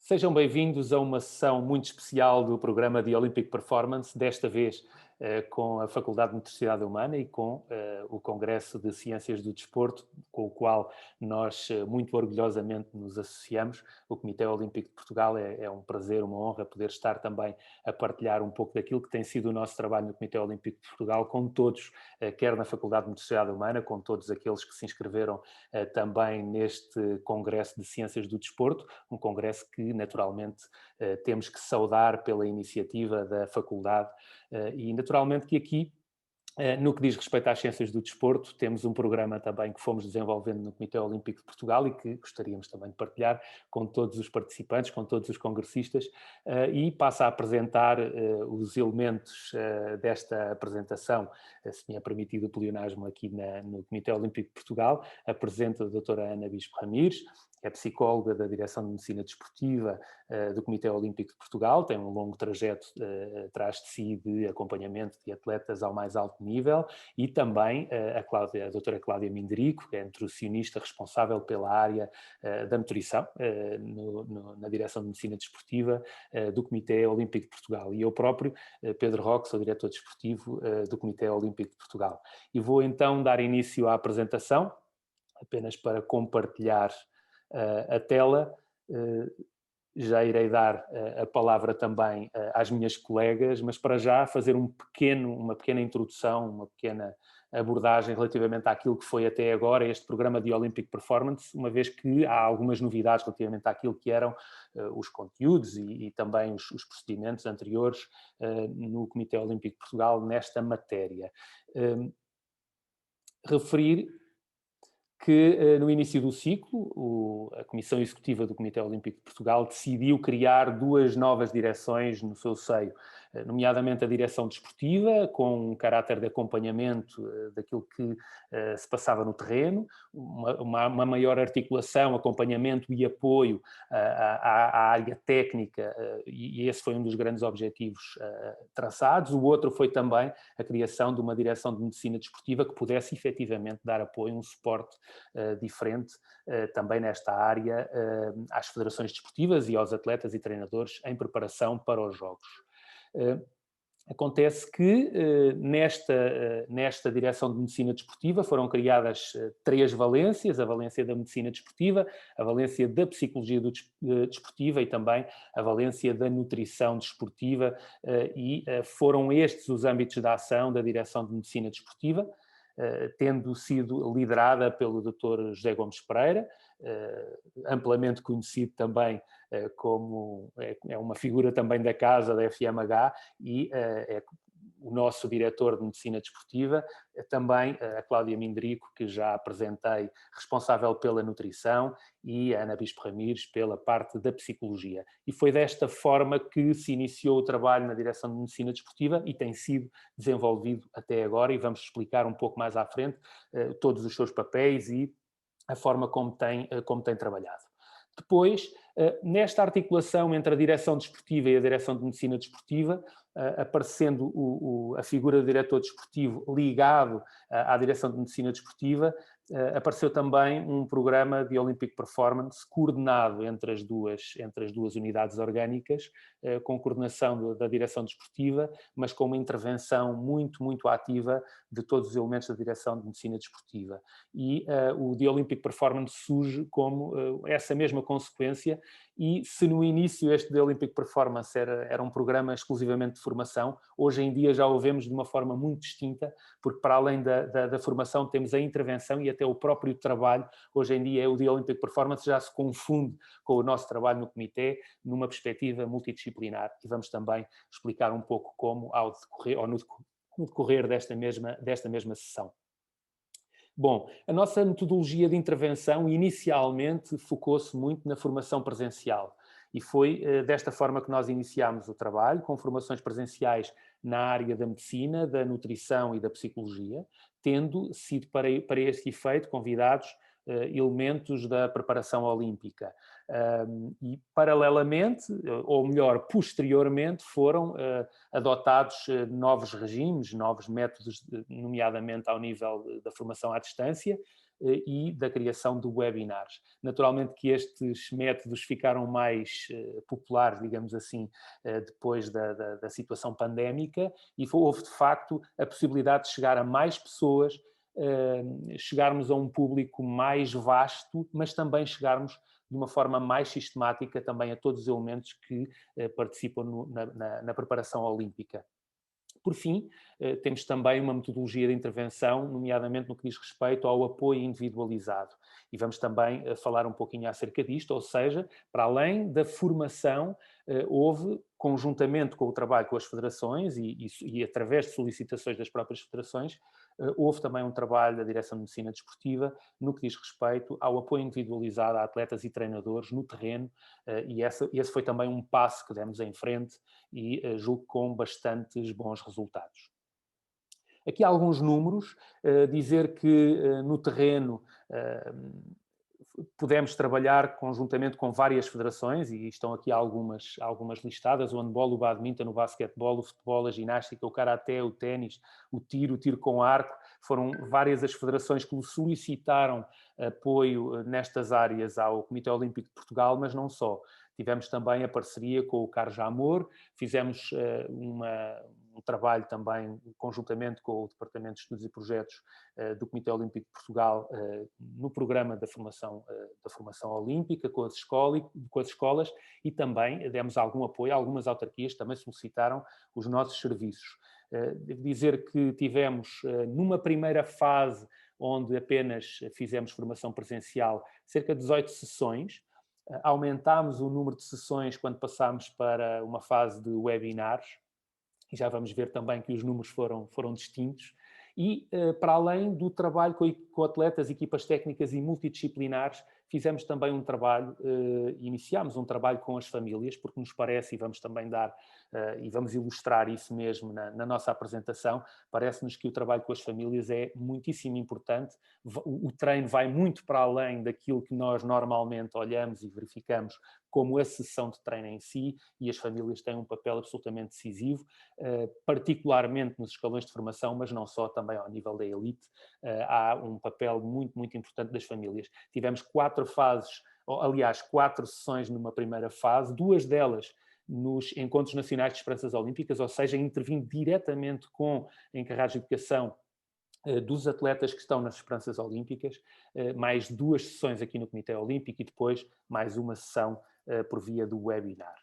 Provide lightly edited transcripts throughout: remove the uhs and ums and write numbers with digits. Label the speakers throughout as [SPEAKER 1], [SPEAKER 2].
[SPEAKER 1] Sejam bem-vindos a uma sessão muito especial do programa de Olympic Performance, desta vez com a Faculdade de Motricidade Humana e com o Congresso de Ciências do Desporto, com o qual nós muito orgulhosamente nos associamos. O Comitê Olímpico de Portugal é um prazer, uma honra poder estar também a partilhar um pouco daquilo que tem sido o nosso trabalho no Comitê Olímpico de Portugal com todos, quer na Faculdade de Motricidade Humana, com todos aqueles que se inscreveram também neste Congresso de Ciências do Desporto, um congresso que naturalmente temos que saudar pela iniciativa da faculdade e naturalmente que aqui, no que diz respeito às ciências do desporto, temos um programa também que fomos desenvolvendo no Comitê Olímpico de Portugal e que gostaríamos também de partilhar com todos os participantes, com todos os congressistas, e passo a apresentar os elementos desta apresentação, se me é permitido o pleonasmo aqui no Comitê Olímpico de Portugal. Apresento a doutora Ana Bispo Ramires, é psicóloga da Direção de Medicina Desportiva do Comitê Olímpico de Portugal, tem um longo trajeto atrás de si de acompanhamento de atletas ao mais alto nível, e também a doutora Cláudia Minderico, que é nutricionista responsável pela área da nutrição na Direção de Medicina Desportiva do Comitê Olímpico de Portugal. E eu próprio, Pedro Roque, sou diretor desportivo do Comitê Olímpico de Portugal. E vou então dar início à apresentação, apenas para compartilhar a tela. Já irei dar a palavra também às minhas colegas, mas para já fazer uma pequena introdução, uma pequena abordagem relativamente àquilo que foi até agora este programa de Olympic Performance, uma vez que há algumas novidades relativamente àquilo que eram os conteúdos e também os procedimentos anteriores no Comitê Olímpico de Portugal nesta matéria. Referir que no início do ciclo, a Comissão Executiva do Comitê Olímpico de Portugal decidiu criar duas novas direções no seu seio, nomeadamente a direção desportiva, com um caráter de acompanhamento daquilo que se passava no terreno, uma maior articulação, acompanhamento e apoio à área técnica, e esse foi um dos grandes objetivos traçados. O outro foi também a criação de uma direção de medicina desportiva que pudesse efetivamente dar apoio, um suporte diferente também nesta área às federações desportivas e aos atletas e treinadores em preparação para os Jogos. Acontece que nesta direção de medicina desportiva foram criadas três valências: a valência da medicina desportiva, a valência da psicologia desportiva e também a valência da nutrição desportiva, e foram estes os âmbitos de ação da direção de medicina desportiva, tendo sido liderada pelo Dr. José Gomes Pereira, amplamente conhecido também como é uma figura também da casa da FMH, e é o nosso diretor de Medicina Desportiva, também a Cláudia Minderico, que já apresentei, responsável pela nutrição, e a Ana Bispo Ramires pela parte da psicologia. E foi desta forma que se iniciou o trabalho na Direção de Medicina Desportiva e tem sido desenvolvido até agora, e vamos explicar um pouco mais à frente todos os seus papéis e a forma como tem trabalhado. Depois, nesta articulação entre a direção desportiva e a direção de medicina desportiva, aparecendo a figura do diretor desportivo ligado à direção de medicina desportiva, apareceu também um programa de Olympic Performance coordenado entre as duas unidades orgânicas, com coordenação da direção desportiva, mas com uma intervenção muito, muito ativa de todos os elementos da direção de medicina desportiva. E o de Olympic Performance surge como essa mesma consequência, e se no início este de Olympic Performance era um programa exclusivamente de formação, hoje em dia já o vemos de uma forma muito distinta, porque para além da formação temos a intervenção e até o próprio trabalho. Hoje em dia o de Olympic Performance já se confunde com o nosso trabalho no comitê numa perspectiva multidisciplinar, e vamos também explicar um pouco como no decorrer desta mesma sessão. Bom, a nossa metodologia de intervenção inicialmente focou-se muito na formação presencial, e foi desta forma que nós iniciámos o trabalho, com formações presenciais na área da medicina, da nutrição e da psicologia, tendo sido para este efeito convidados elementos da preparação olímpica. E, paralelamente, ou melhor, posteriormente, foram adotados novos regimes, novos métodos, nomeadamente ao nível da formação à distância e da criação de webinars. Naturalmente que estes métodos ficaram mais populares, digamos assim, depois da situação pandémica, e houve, de facto, a possibilidade de chegar a mais pessoas, chegarmos a um público mais vasto, mas também chegarmos de uma forma mais sistemática também a todos os elementos que participam na preparação olímpica. Por fim, temos também uma metodologia de intervenção, nomeadamente no que diz respeito ao apoio individualizado. E vamos também falar um pouquinho acerca disto, ou seja, para além da formação, houve, conjuntamente com o trabalho com as federações e através de solicitações das próprias federações, houve também um trabalho da Direção de Medicina Desportiva no que diz respeito ao apoio individualizado a atletas e treinadores no terreno, e esse foi também um passo que demos em frente e julgo com bastantes bons resultados. Aqui há alguns números, dizer que no terreno pudemos trabalhar conjuntamente com várias federações, e estão aqui algumas listadas: o handball, o badminton, o basquetebol, o futebol, a ginástica, o karaté, o ténis, o tiro com arco. Foram várias as federações que solicitaram apoio nestas áreas ao Comitê Olímpico de Portugal, mas não só. Tivemos também a parceria com o Carlos Jamor, fizemos um trabalho também conjuntamente com o Departamento de Estudos e Projetos do Comitê Olímpico de Portugal no programa da formação olímpica com as escolas, e também demos algum apoio, algumas autarquias também solicitaram os nossos serviços. Devo dizer que tivemos numa primeira fase, onde apenas fizemos formação presencial, cerca de 18 sessões. Aumentámos o número de sessões quando passámos para uma fase de webinars, e já vamos ver também que os números foram distintos. E, para além do trabalho com atletas, equipas técnicas e multidisciplinares, fizemos também um trabalho, iniciámos um trabalho com as famílias, porque nos parece, e vamos também e vamos ilustrar isso mesmo na nossa apresentação, parece-nos que o trabalho com as famílias é muitíssimo importante. O treino vai muito para além daquilo que nós normalmente olhamos e verificamos como a sessão de treino em si, e as famílias têm um papel absolutamente decisivo, particularmente nos escalões de formação, mas não só, também ao nível da elite, há um papel muito, muito importante das famílias. Tivemos 4 sessões numa primeira fase, 2 delas nos Encontros Nacionais de Esperanças Olímpicas, ou seja, intervindo diretamente com encarregados de educação dos atletas que estão nas Esperanças Olímpicas, mais 2 sessões aqui no Comitê Olímpico e depois mais uma sessão por via do webinar.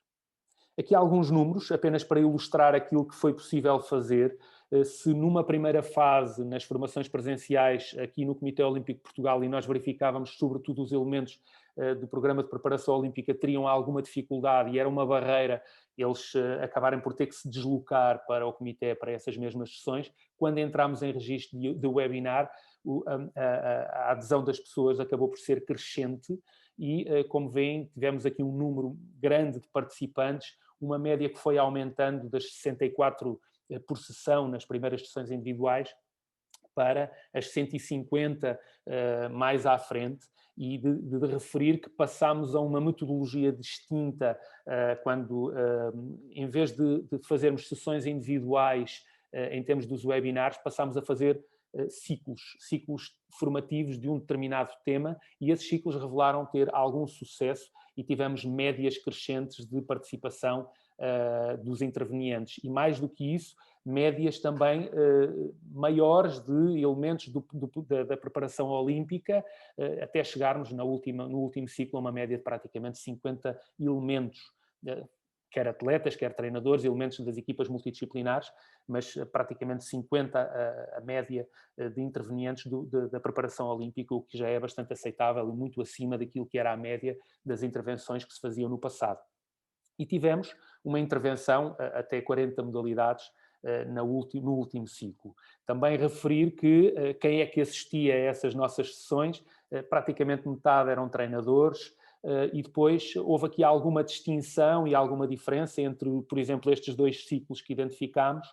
[SPEAKER 1] Aqui há alguns números, apenas para ilustrar aquilo que foi possível fazer. Se numa primeira fase, nas formações presenciais aqui no Comitê Olímpico de Portugal, e nós verificávamos sobretudo os elementos do programa de preparação olímpica teriam alguma dificuldade e era uma barreira eles acabarem por ter que se deslocar para o Comitê para essas mesmas sessões, quando entramos em registro de webinar, a adesão das pessoas acabou por ser crescente e, como veem, tivemos aqui um número grande de participantes, uma média que foi aumentando das 64 por sessão nas primeiras sessões individuais para as 150 mais à frente, e de referir que passámos a uma metodologia distinta quando, em vez de fazermos sessões individuais em termos dos webinars, passámos a fazer ciclos formativos de um determinado tema, e esses ciclos revelaram ter algum sucesso e tivemos médias crescentes de participação dos intervenientes. E mais do que isso, médias também maiores de elementos da preparação olímpica, até chegarmos no último ciclo a uma média de praticamente 50 elementos, quer atletas, quer treinadores, elementos das equipas multidisciplinares, mas praticamente 50 a média de intervenientes da preparação olímpica, o que já é bastante aceitável e muito acima daquilo que era a média das intervenções que se faziam no passado. E tivemos uma intervenção até 40 modalidades no último ciclo. Também referir que quem é que assistia a essas nossas sessões, praticamente metade eram treinadores, e depois houve aqui alguma distinção e alguma diferença entre, por exemplo, estes 2 ciclos que identificámos.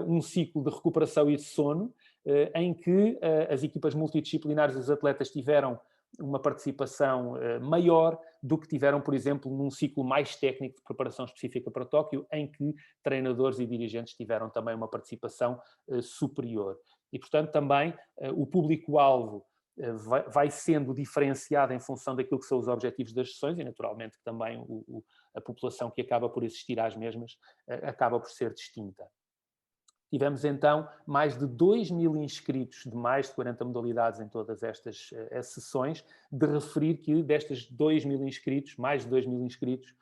[SPEAKER 1] Um ciclo de recuperação e de sono, em que as equipas multidisciplinares dos atletas tiveram uma participação maior do que tiveram, por exemplo, num ciclo mais técnico de preparação específica para Tóquio, em que treinadores e dirigentes tiveram também uma participação superior. E, portanto, também o público-alvo vai sendo diferenciado em função daquilo que são os objetivos das sessões e, naturalmente, também a população que acaba por assistir às mesmas acaba por ser distinta. Tivemos, então, mais de 2.000 inscritos de mais de 40 modalidades em todas estas sessões, de referir que destas 2.000 inscritos, mais de 2.000 inscritos,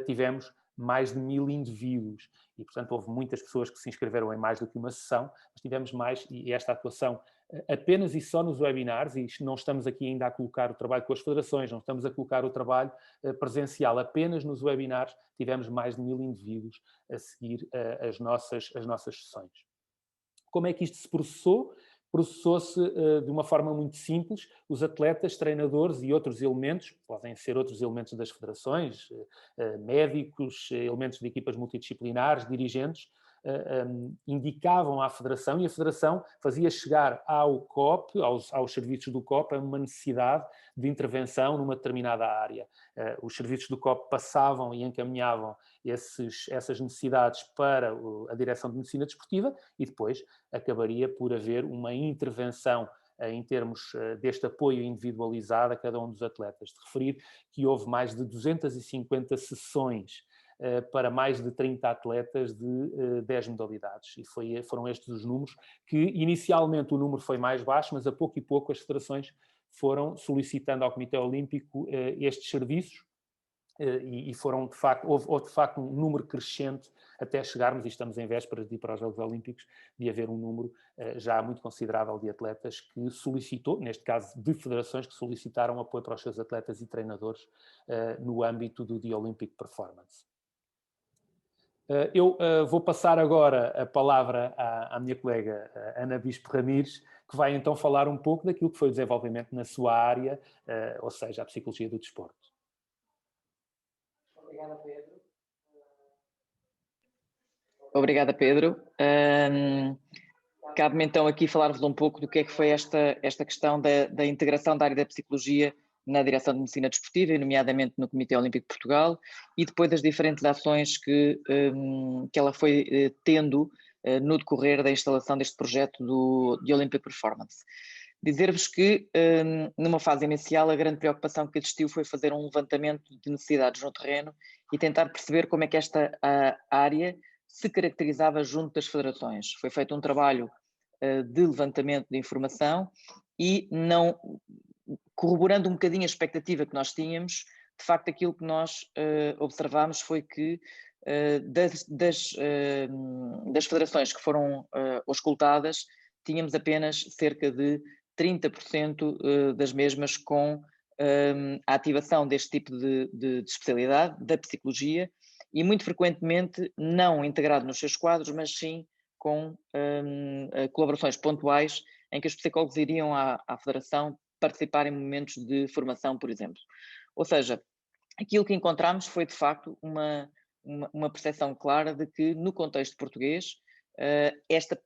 [SPEAKER 1] tivemos mais de 1.000 indivíduos. E, portanto, houve muitas pessoas que se inscreveram em mais do que uma sessão, mas tivemos mais, e esta atuação apenas e só nos webinars, e não estamos aqui ainda a colocar o trabalho com as federações, não estamos a colocar o trabalho presencial, apenas nos webinars tivemos mais de 1.000 indivíduos a seguir as nossas sessões. Como é que isto se processou? Processou-se de uma forma muito simples. Os atletas, treinadores e outros elementos, podem ser outros elementos das federações, médicos, elementos de equipas multidisciplinares, dirigentes, indicavam à Federação e a Federação fazia chegar ao COP, aos serviços do COP, uma necessidade de intervenção numa determinada área. Os serviços do COP passavam e encaminhavam essas necessidades para a Direção de Medicina Desportiva e depois acabaria por haver uma intervenção em termos deste apoio individualizado a cada um dos atletas. De referir que houve mais de 250 sessões para mais de 30 atletas de 10 modalidades. E foram estes os números que, inicialmente, o número foi mais baixo, mas a pouco e pouco as federações foram solicitando ao Comitê Olímpico estes serviços e foram, de facto, houve de facto um número crescente até chegarmos, e estamos em vésperas de ir para os Jogos Olímpicos, de haver um número já muito considerável de atletas que solicitou, neste caso de federações que solicitaram apoio para os seus atletas e treinadores no âmbito do The Olympic Performance. Eu vou passar agora a palavra à minha colega Ana Bispo Ramires, que vai então falar um pouco daquilo que foi o desenvolvimento na sua área, ou seja, a psicologia do desporto.
[SPEAKER 2] Obrigada, Pedro. Obrigada, Pedro. Cabe-me então aqui falar-vos um pouco do que é que foi esta questão da integração da área da psicologia na Direção de Medicina Desportiva, e nomeadamente no Comitê Olímpico de Portugal, e depois das diferentes ações que ela foi tendo no decorrer da instalação deste projeto de Olympic Performance. Dizer-vos que, numa fase inicial, a grande preocupação que existiu foi fazer um levantamento de necessidades no terreno e tentar perceber como é que esta área se caracterizava junto das federações. Foi feito um trabalho de levantamento de informação e não corroborando um bocadinho a expectativa que nós tínhamos. De facto, aquilo que nós observámos foi que das federações que foram auscultadas, tínhamos apenas cerca de 30% das mesmas com a ativação deste tipo de especialidade, da psicologia, e muito frequentemente não integrado nos seus quadros, mas sim com colaborações pontuais em que os psicólogos iriam à federação participar em momentos de formação, por exemplo. Ou seja, aquilo que encontramos foi de facto uma percepção clara de que no contexto português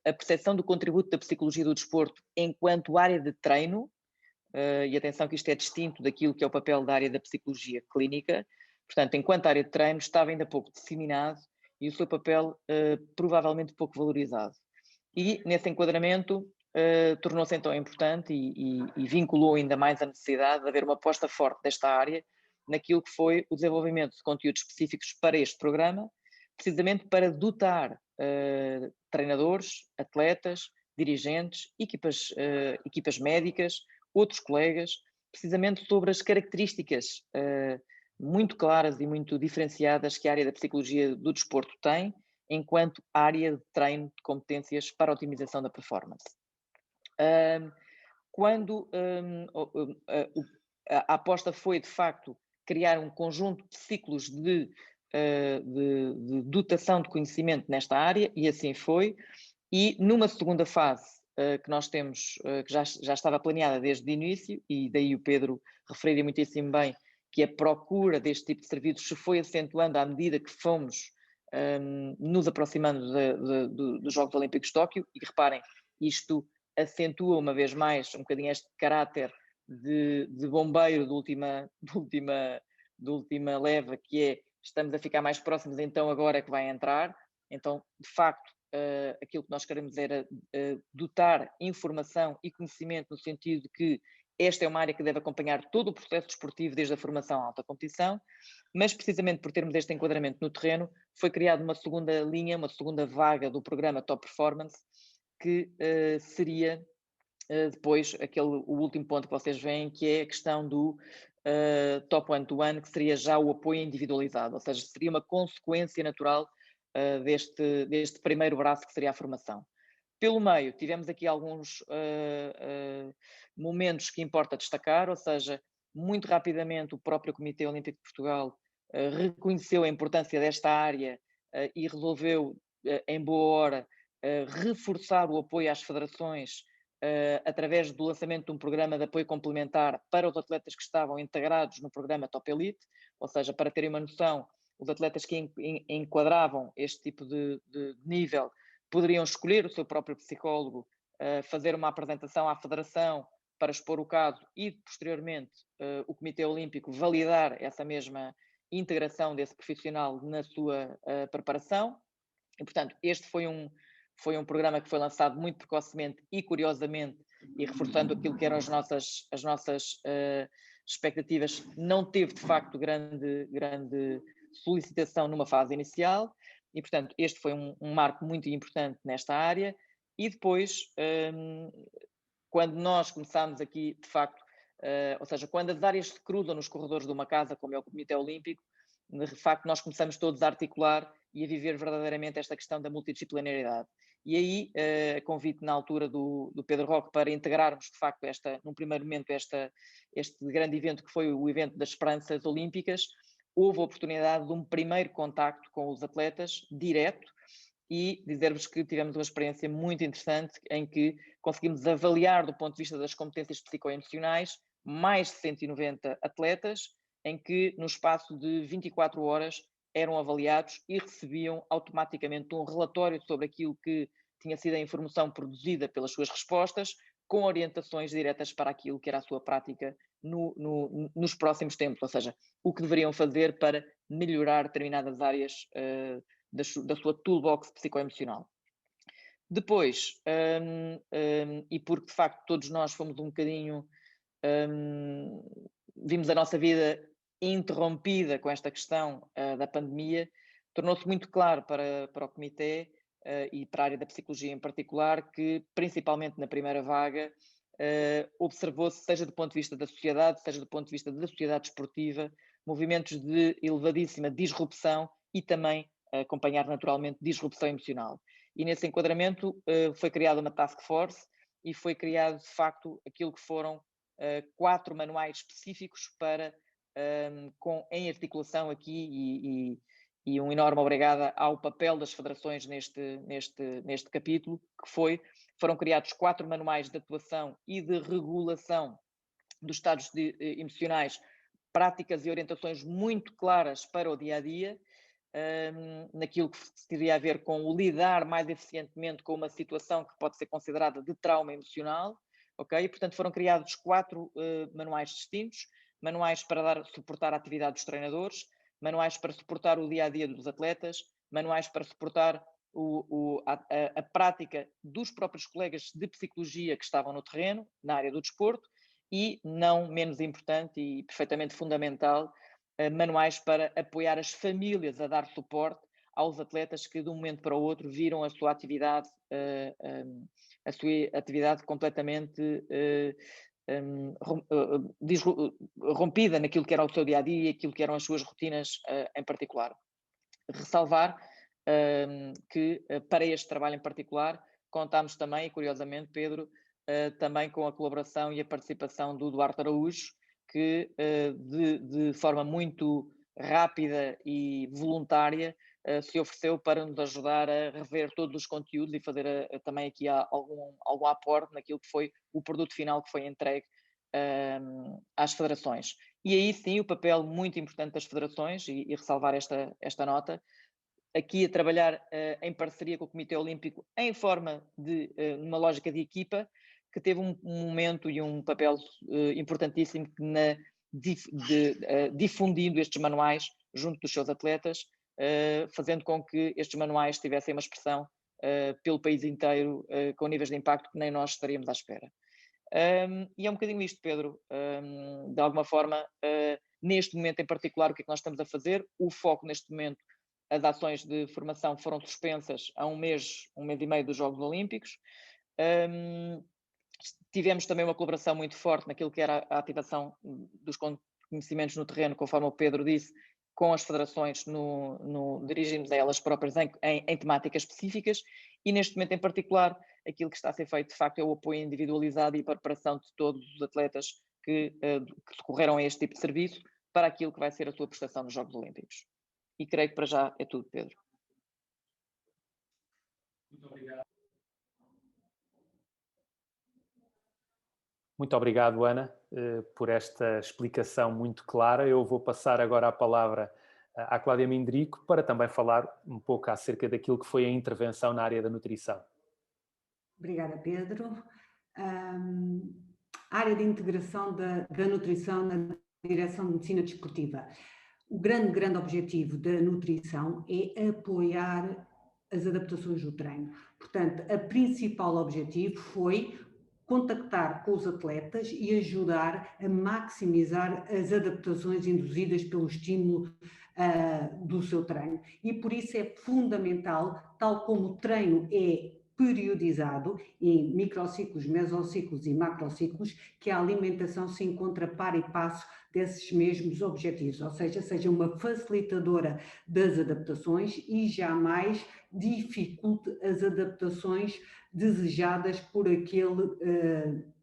[SPEAKER 2] a percepção do contributo da psicologia do desporto enquanto área de treino, e atenção que isto é distinto daquilo que é o papel da área da psicologia clínica, portanto, enquanto área de treino estava ainda pouco disseminado e o seu papel provavelmente pouco valorizado. E nesse enquadramento tornou-se então importante e vinculou ainda mais a necessidade de haver uma aposta forte desta área naquilo que foi o desenvolvimento de conteúdos específicos para este programa, precisamente para dotar treinadores, atletas, dirigentes, equipas médicas, outros colegas, precisamente sobre as características muito claras e muito diferenciadas que a área da psicologia do desporto tem, enquanto área de treino de competências para a otimização da performance. Quando a aposta foi, de facto, criar um conjunto de ciclos de dotação de conhecimento nesta área, e assim foi, e numa segunda fase que nós temos, que já estava planeada desde o início, e daí o Pedro referiria muitíssimo bem que a procura deste tipo de serviços se foi acentuando à medida que fomos nos aproximando dos Jogos Olímpicos de Tóquio, e reparem, isto acentua uma vez mais um bocadinho este caráter de bombeiro de última leva, que é estamos a ficar mais próximos, então agora é que vai entrar. Então, de facto, aquilo que nós queremos era dotar informação e conhecimento no sentido de que esta é uma área que deve acompanhar todo o processo desportivo, desde a formação à alta competição, mas precisamente por termos este enquadramento no terreno, foi criada uma segunda linha, uma segunda vaga do programa Top Performance, que seria depois o último ponto que vocês veem, que é a questão do Top One-to-One, que seria já o apoio individualizado, ou seja, seria uma consequência natural deste primeiro braço, que seria a formação. Pelo meio, tivemos aqui alguns momentos que importa destacar, ou seja, muito rapidamente o próprio Comitê Olímpico de Portugal reconheceu a importância desta área e resolveu, em boa hora, reforçar o apoio às federações através do lançamento de um programa de apoio complementar para os atletas que estavam integrados no programa Top Elite, ou seja, para terem uma noção, os atletas que enquadravam este tipo de nível poderiam escolher o seu próprio psicólogo, fazer uma apresentação à federação para expor o caso e, posteriormente, o Comitê Olímpico validar essa mesma integração desse profissional na sua preparação. E, portanto, este foi um programa que foi lançado muito precocemente e, curiosamente, e reforçando aquilo que eram as nossas expectativas, não teve, de facto, grande solicitação numa fase inicial. E, portanto, este foi um marco muito importante nesta área. E depois, quando nós começámos aqui, de facto, ou seja, quando as áreas se cruzam nos corredores de uma casa, como é o Comitê Olímpico, de facto nós começamos todos a articular e a viver verdadeiramente esta questão da multidisciplinaridade. E aí, convite na altura do Pedro Roque para integrarmos, de facto, num primeiro momento, este grande evento que foi o evento das Esperanças Olímpicas. Houve a oportunidade de um primeiro contacto com os atletas, direto, e dizer-vos que tivemos uma experiência muito interessante em que conseguimos avaliar, do ponto de vista das competências psicoemocionais, mais de 190 atletas, em que no espaço de 24 horas eram avaliados e recebiam automaticamente um relatório sobre aquilo que tinha sido a informação produzida pelas suas respostas, com orientações diretas para aquilo que era a sua prática nos próximos tempos, ou seja, o que deveriam fazer para melhorar determinadas áreas da sua toolbox psicoemocional. Depois, e porque de facto todos nós fomos um bocadinho, vimos a nossa vida interrompida com esta questão da pandemia, tornou-se muito claro para o Comitê e para a área da psicologia em particular que, principalmente na primeira vaga, observou-se, seja do ponto de vista da sociedade, seja do ponto de vista da sociedade esportiva, movimentos de elevadíssima disrupção e também acompanhar naturalmente disrupção emocional. E nesse enquadramento foi criada uma task force e foi criado de facto aquilo que foram 4 manuais específicos para, em articulação aqui e um enorme obrigada ao papel das federações neste capítulo, que foram criados 4 manuais de atuação e de regulação dos estados emocionais, práticas e orientações muito claras para o dia-a-dia, naquilo que teria a ver com o lidar mais eficientemente com uma situação que pode ser considerada de trauma emocional, ok? Portanto, foram criados 4 manuais distintos, manuais para suportar a atividade dos treinadores, manuais para suportar o dia-a-dia dos atletas, manuais para suportar a prática dos próprios colegas de psicologia que estavam no terreno, na área do desporto, e, não menos importante e perfeitamente fundamental, manuais para apoiar as famílias a dar suporte aos atletas que de um momento para o outro viram a sua atividade completamente rompida naquilo que era o seu dia-a-dia e aquilo que eram as suas rotinas em particular. Ressalvar que para este trabalho em particular contámos também, curiosamente, Pedro, também com a colaboração e a participação do Duarte Araújo, que de forma muito rápida e voluntária se ofereceu para nos ajudar a rever todos os conteúdos e fazer também aqui algum aporte naquilo que foi o produto final que foi entregue às federações. E aí sim o papel muito importante das federações, e ressalvar esta nota, aqui a trabalhar em parceria com o Comitê Olímpico em forma de, numa lógica de equipa, que teve um momento e um papel importantíssimo difundindo estes manuais junto dos seus atletas, fazendo com que estes manuais tivessem uma expressão pelo país inteiro, com níveis de impacto que nem nós estaríamos à espera. E é um bocadinho isto, Pedro. De alguma forma, neste momento em particular, o que é que nós estamos a fazer? O foco neste momento, as ações de formação foram suspensas há um mês e meio dos Jogos Olímpicos. Tivemos também uma colaboração muito forte naquilo que era a ativação dos conhecimentos no terreno, conforme o Pedro disse, com as federações, dirigimos a elas próprias em temáticas específicas, e neste momento em particular, aquilo que está a ser feito de facto é o apoio individualizado e a preparação de todos os atletas que recorreram a este tipo de serviço para aquilo que vai ser a sua prestação nos Jogos Olímpicos. E creio que para já é tudo, Pedro.
[SPEAKER 1] Muito obrigado. Muito obrigado, Ana, por esta explicação muito clara. Eu vou passar agora a palavra à Cláudia Mindrico para também falar um pouco acerca daquilo que foi a intervenção na área da nutrição.
[SPEAKER 3] Obrigada, Pedro. A área de integração da nutrição na direção de medicina desportiva. O grande objetivo da nutrição é apoiar as adaptações do treino. Portanto, o principal objetivo foi contactar com os atletas e ajudar a maximizar as adaptações induzidas pelo estímulo do seu treino. E por isso é fundamental, tal como o treino é periodizado em microciclos, mesociclos e macrociclos, que a alimentação se encontra par e passo desses mesmos objetivos, ou seja uma facilitadora das adaptações e jamais dificulte as adaptações desejadas por aquele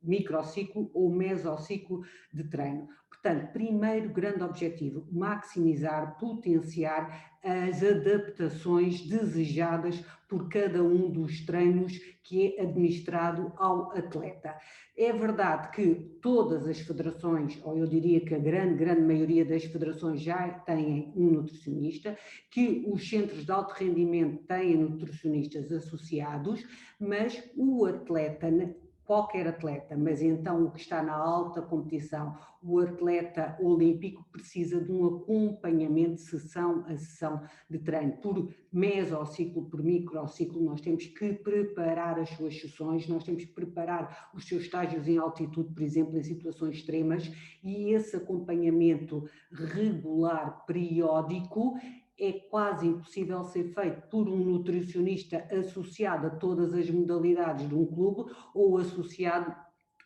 [SPEAKER 3] microciclo ou mesociclo de treino. Portanto, primeiro grande objetivo, maximizar, potenciar as adaptações desejadas por cada um dos treinos que é administrado ao atleta. É verdade que todas as federações, ou eu diria que a grande maioria das federações já têm um nutricionista, que os centros de alto rendimento têm nutricionistas associados, mas o atleta, qualquer atleta, mas então o que está na alta competição, o atleta olímpico precisa de um acompanhamento sessão a sessão de treino. Por mesociclo, por microciclo, nós temos que preparar as suas sessões, nós temos que preparar os seus estágios em altitude, por exemplo, em situações extremas, e esse acompanhamento regular, periódico, é quase impossível ser feito por um nutricionista associado a todas as modalidades de um clube ou associado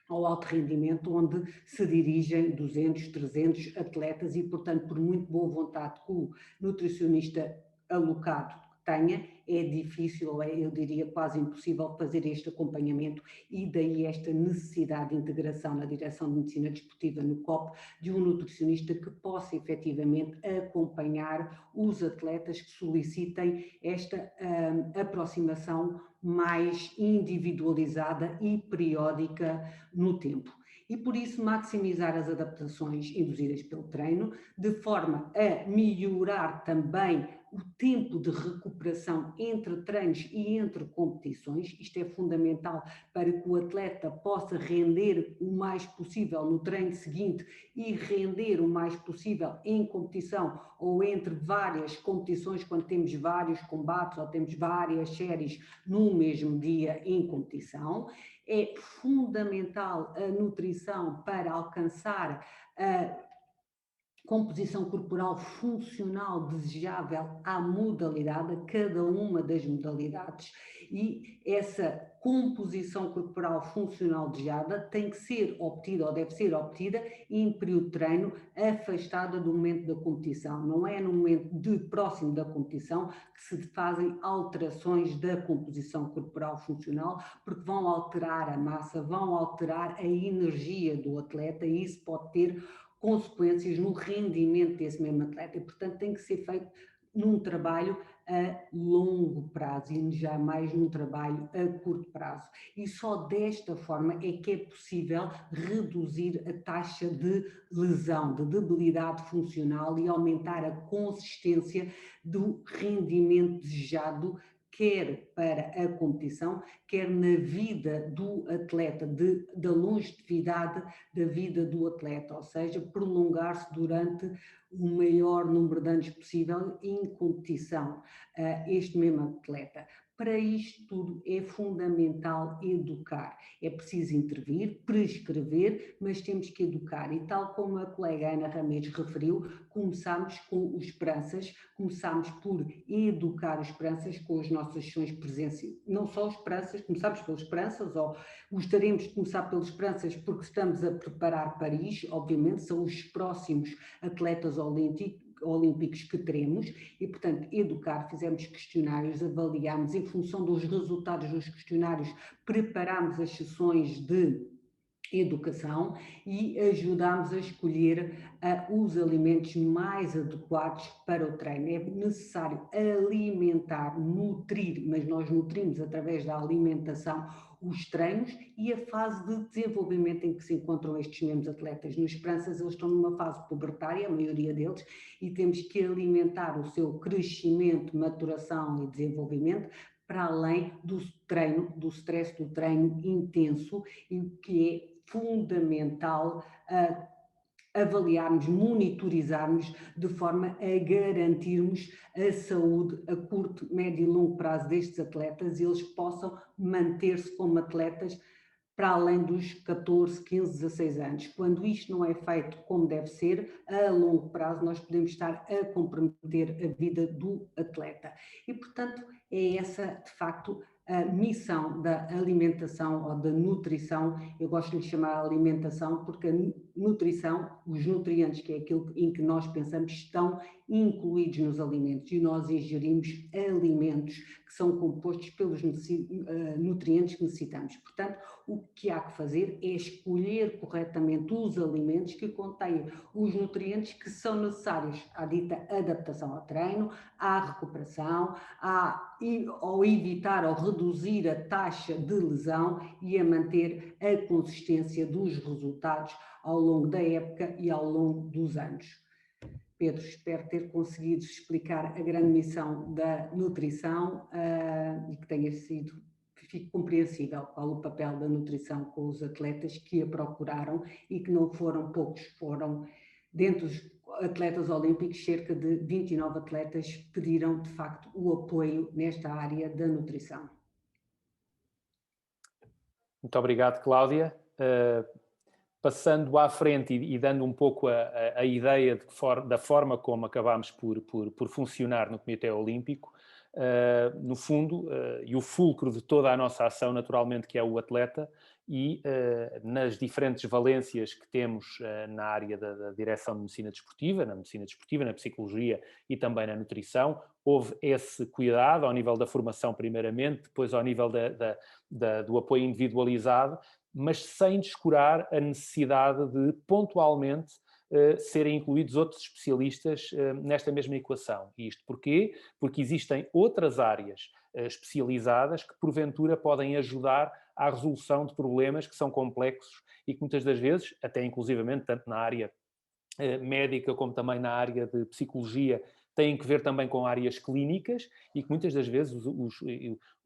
[SPEAKER 3] ao alto rendimento, onde se dirigem 200, 300 atletas e, portanto, por muito boa vontade que o nutricionista alocado tenha, é difícil, eu diria quase impossível fazer este acompanhamento, e daí esta necessidade de integração na direção de medicina desportiva no COP de um nutricionista que possa efetivamente acompanhar os atletas que solicitem esta aproximação mais individualizada e periódica no tempo. E por isso maximizar as adaptações induzidas pelo treino, de forma a melhorar também o tempo de recuperação entre treinos e entre competições. Isto é fundamental para que o atleta possa render o mais possível no treino seguinte e render o mais possível em competição ou entre várias competições, quando temos vários combates ou temos várias séries no mesmo dia em competição. É fundamental a nutrição para alcançar a composição corporal funcional desejável à modalidade, a cada uma das modalidades, e essa composição corporal funcional desejada tem que ser obtida ou deve ser obtida em período de treino, afastada do momento da competição. Não é no momento próximo da competição que se fazem alterações da composição corporal funcional, porque vão alterar a massa, vão alterar a energia do atleta, e isso pode ter consequências no rendimento desse mesmo atleta, e portanto tem que ser feito num trabalho a longo prazo e jamais num trabalho a curto prazo. E só desta forma é que é possível reduzir a taxa de lesão, de debilidade funcional e aumentar a consistência do rendimento desejado, quer para a competição, quer na vida do atleta, da longevidade da vida do atleta, ou seja, prolongar-se durante o maior número de anos possível em competição, este mesmo atleta. Para isto tudo é fundamental educar. É preciso intervir, prescrever, mas temos que educar. E tal como a colega Ana Ramires referiu, começamos com os Esperanças, começamos por educar os Esperanças com as nossas sessões presenciais. Não só os Esperanças, começamos pelos Esperanças, ou gostaríamos de começar pelos Esperanças porque estamos a preparar Paris, obviamente, são os próximos atletas olímpicos que teremos e, portanto, educar, fizemos questionários, avaliámos, em função dos resultados dos questionários, preparámos as sessões de educação e ajudámos a escolher os alimentos mais adequados para o treino. É necessário alimentar, nutrir, mas nós nutrimos através da alimentação os treinos e a fase de desenvolvimento em que se encontram estes mesmos atletas. Nos Esperanças eles estão numa fase pubertária, a maioria deles, e temos que alimentar o seu crescimento, maturação e desenvolvimento para além do treino, do stress do treino intenso, e que é fundamental avaliarmos, monitorizarmos de forma a garantirmos a saúde a curto, médio e longo prazo destes atletas e eles possam manter-se como atletas para além dos 14, 15, 16 anos. Quando isto não é feito como deve ser, a longo prazo nós podemos estar a comprometer a vida do atleta. E, portanto, é essa, de facto, a missão da alimentação ou da nutrição. Eu gosto de lhe chamar alimentação porque a nutrição, os nutrientes, que é aquilo em que nós pensamos, estão incluídos nos alimentos e nós ingerimos alimentos que são compostos pelos nutrientes que necessitamos. Portanto, o que há que fazer é escolher corretamente os alimentos que contêm os nutrientes que são necessários à dita adaptação ao treino, à recuperação, ao evitar ou reduzir a taxa de lesão e a manter a consistência dos resultados ao longo da época e ao longo dos anos. Pedro, espero ter conseguido explicar a grande missão da nutrição e que tenha sido compreensível qual o papel da nutrição com os atletas que a procuraram e que não foram poucos, foram dentro dos atletas olímpicos, cerca de 29 atletas pediram de facto o apoio nesta área da nutrição.
[SPEAKER 1] Muito obrigado, Cláudia. Passando à frente e dando um pouco a ideia da forma como acabámos por funcionar no Comitê Olímpico, no fundo, e o fulcro de toda a nossa ação, naturalmente, que é o atleta, e nas diferentes valências que temos na área da direção de medicina desportiva, na psicologia e também na nutrição, houve esse cuidado ao nível da formação primeiramente, depois ao nível do apoio individualizado, mas sem descurar a necessidade de pontualmente serem incluídos outros especialistas nesta mesma equação. E isto porquê? Porque existem outras áreas especializadas que porventura podem ajudar à resolução de problemas que são complexos e que muitas das vezes, até inclusivamente, tanto na área médica como também na área de psicologia, têm que ver também com áreas clínicas e que muitas das vezes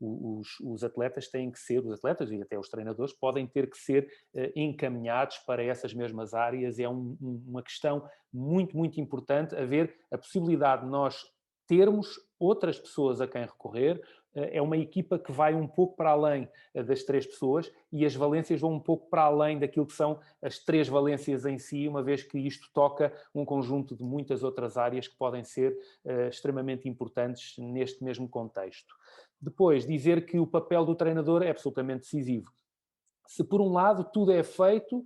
[SPEAKER 1] os atletas têm que ser, os atletas e até os treinadores podem ter que ser encaminhados para essas mesmas áreas. É uma questão muito, muito importante haver a possibilidade de nós termos outras pessoas a quem recorrer. É uma equipa que vai um pouco para além das 3 pessoas e as valências vão um pouco para além daquilo que são as 3 valências em si, uma vez que isto toca um conjunto de muitas outras áreas que podem ser extremamente importantes neste mesmo contexto. Depois, dizer que o papel do treinador é absolutamente decisivo. Se por um lado tudo é feito,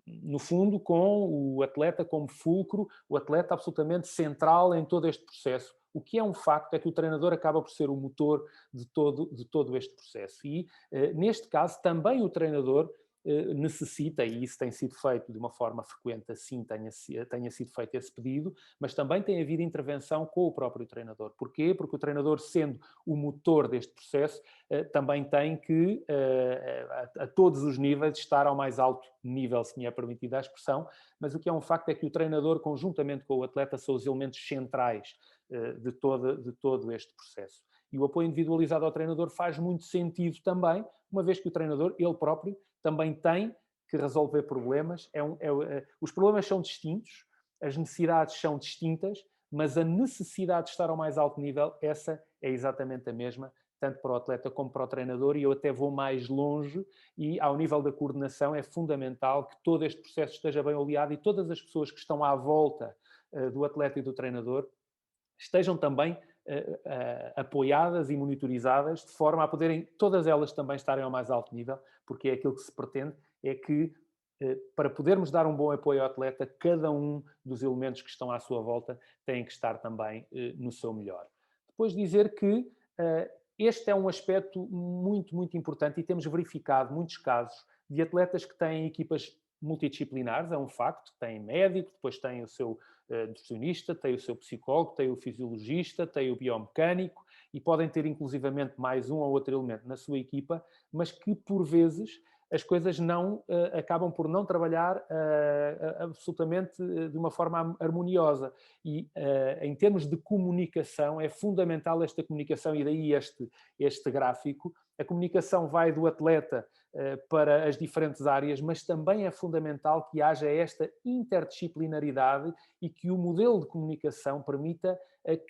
[SPEAKER 1] no fundo, com o atleta como fulcro, o atleta absolutamente central em todo este processo. O que é um facto é que o treinador acaba por ser o motor de todo este processo. E, neste caso, também o treinador necessita, e isso tem sido feito de uma forma frequente, assim tenha sido feito esse pedido, mas também tem havido intervenção com o próprio treinador. Porquê? Porque o treinador, sendo o motor deste processo, também tem que, a todos os níveis, estar ao mais alto nível, se me é permitida a expressão, mas o que é um facto é que o treinador, conjuntamente com o atleta, são os elementos centrais de todo este processo. E o apoio individualizado ao treinador faz muito sentido também, uma vez que o treinador, ele próprio, também tem que resolver problemas. Os problemas são distintos, as necessidades são distintas, mas a necessidade de estar ao mais alto nível, essa é exatamente a mesma, tanto para o atleta como para o treinador, e eu até vou mais longe, e ao nível da coordenação é fundamental que todo este processo esteja bem oleado e todas as pessoas que estão à volta do atleta e do treinador estejam também apoiadas e monitorizadas, de forma a poderem, todas elas também estarem ao mais alto nível, porque é aquilo que se pretende, é que para podermos dar um bom apoio ao atleta, cada um dos elementos que estão à sua volta tem que estar também no seu melhor. Depois dizer que este é um aspecto muito, muito importante e temos verificado muitos casos de atletas que têm equipas multidisciplinares, é um facto, tem médico, depois tem o seu nutricionista, tem o seu psicólogo, tem o fisiologista, tem o biomecânico e podem ter inclusivamente mais um ou outro elemento na sua equipa, mas que por vezes as coisas não acabam por não trabalhar absolutamente de uma forma harmoniosa. E em termos de comunicação, é fundamental esta comunicação, e daí este gráfico. A comunicação vai do atleta para as diferentes áreas, mas também é fundamental que haja esta interdisciplinaridade e que o modelo de comunicação permita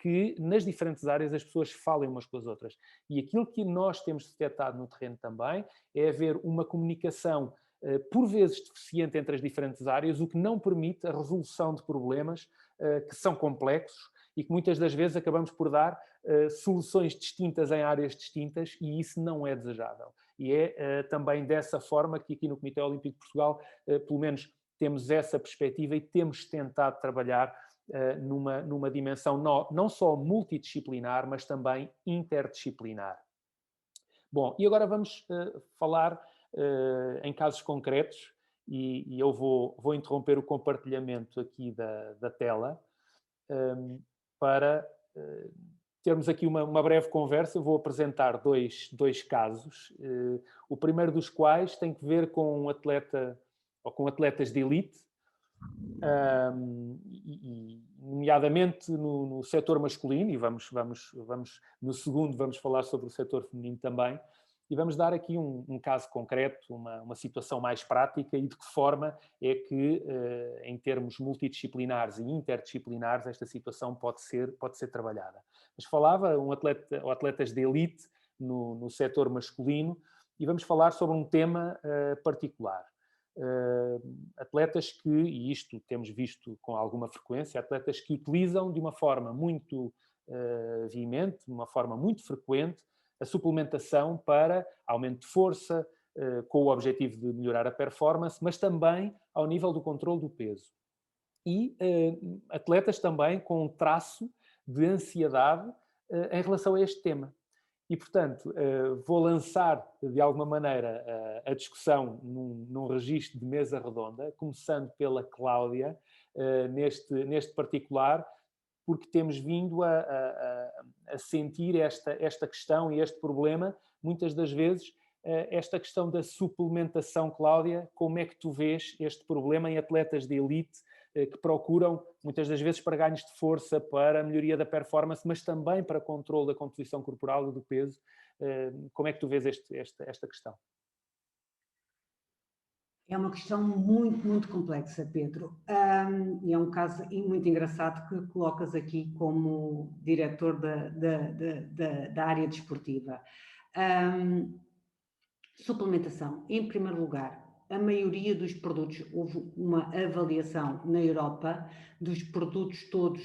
[SPEAKER 1] que nas diferentes áreas as pessoas falem umas com as outras. E aquilo que nós temos detectado no terreno também é haver uma comunicação por vezes deficiente entre as diferentes áreas, o que não permite a resolução de problemas que são complexos e que muitas das vezes acabamos por dar soluções distintas em áreas distintas, e isso não é desejável. E é também dessa forma que aqui no Comitê Olímpico de Portugal, pelo menos temos essa perspectiva e temos tentado trabalhar numa dimensão não só multidisciplinar, mas também interdisciplinar. Bom, e agora vamos falar em casos concretos, e eu vou interromper o compartilhamento aqui da tela para termos aqui uma breve conversa. Eu vou apresentar dois casos, o primeiro dos quais tem que ver com um atleta, ou com atletas de elite, nomeadamente no setor masculino, e vamos no segundo vamos falar sobre o setor feminino também, e vamos dar aqui um caso concreto, uma situação mais prática, e de que forma é que, em termos multidisciplinares e interdisciplinares, esta situação pode ser trabalhada. Mas falava atletas de elite no setor masculino, e vamos falar sobre um tema particular. Atletas que, e isto temos visto com alguma frequência, atletas que utilizam de uma forma muito veemente, de uma forma muito frequente, a suplementação para aumento de força, com o objetivo de melhorar a performance, mas também ao nível do controle do peso. E atletas também com um traço de ansiedade em relação a este tema. E, portanto, vou lançar, de alguma maneira, a discussão num registro de mesa redonda, começando pela Cláudia, neste particular, porque temos vindo a sentir esta questão e este problema, muitas das vezes, esta questão da suplementação. Cláudia, como é que tu vês este problema em atletas de elite que procuram, muitas das vezes, para ganhos de força, para a melhoria da performance, mas também para controle da composição corporal e do peso? Como é que tu vês esta questão?
[SPEAKER 3] É uma questão muito, muito complexa, Pedro. E é um caso muito engraçado que colocas aqui como diretor da área desportiva. Suplementação. Em primeiro lugar, a maioria dos produtos, houve uma avaliação na Europa dos produtos todos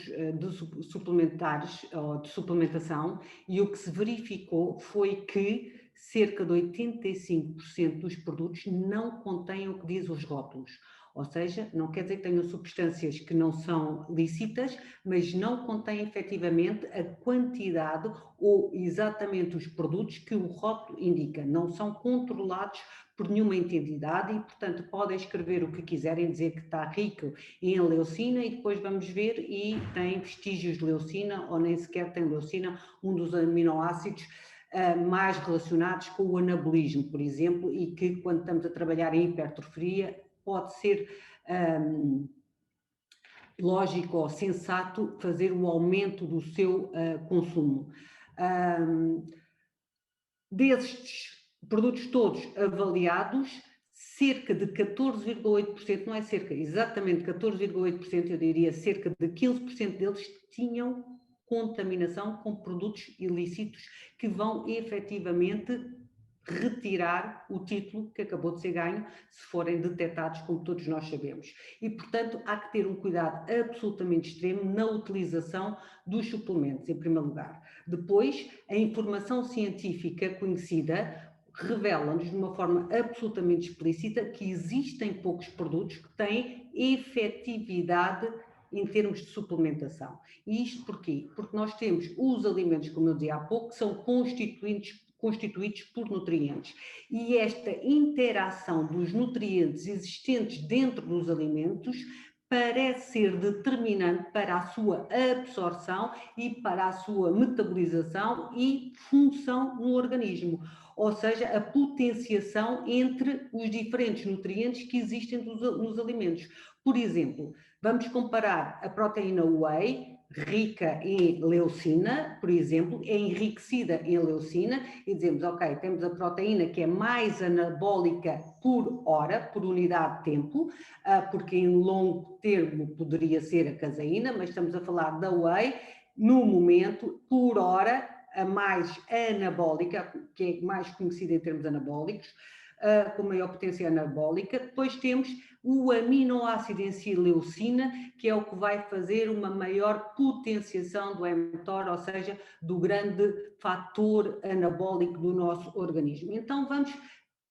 [SPEAKER 3] suplementares ou de suplementação, e o que se verificou foi que cerca de 85% dos produtos não contêm o que diz os rótulos. Ou seja, não quer dizer que tenham substâncias que não são lícitas, mas não contêm efetivamente a quantidade ou exatamente os produtos que o rótulo indica. Não são controlados por nenhuma entidade e, portanto, podem escrever o que quiserem, dizer que está rico em leucina e depois vamos ver e tem vestígios de leucina ou nem sequer tem leucina, um dos aminoácidos mais relacionados com o anabolismo, por exemplo, e que quando estamos a trabalhar em hipertrofia pode ser lógico ou sensato fazer o aumento do seu consumo. Destes produtos todos avaliados, cerca de 14,8%, não é cerca, exatamente 14,8%, eu diria cerca de 15% deles tinham contaminação com produtos ilícitos que vão efetivamente retirar o título que acabou de ser ganho, se forem detectados, como todos nós sabemos. E, portanto, há que ter um cuidado absolutamente extremo na utilização dos suplementos, em primeiro lugar. Depois, a informação científica conhecida revela-nos de uma forma absolutamente explícita que existem poucos produtos que têm efetividade em termos de suplementação. E isto porquê? Porque nós temos os alimentos, como eu dizia há pouco, que são constituídos por nutrientes. E esta interação dos nutrientes existentes dentro dos alimentos parece ser determinante para a sua absorção e para a sua metabolização e função no organismo. Ou seja, a potenciação entre os diferentes nutrientes que existem nos alimentos. Por exemplo, vamos comparar a proteína whey, rica em leucina, por exemplo, é enriquecida em leucina e dizemos, ok, temos a proteína que é mais anabólica por hora, por unidade de tempo, porque em longo termo poderia ser a caseína, mas estamos a falar da whey, no momento, por hora, a mais anabólica, que é mais conhecida em termos anabólicos, com maior potência anabólica. Depois temos o aminoácido em si, leucina, que é o que vai fazer uma maior potenciação do mTOR, ou seja, do grande fator anabólico do nosso organismo. Então vamos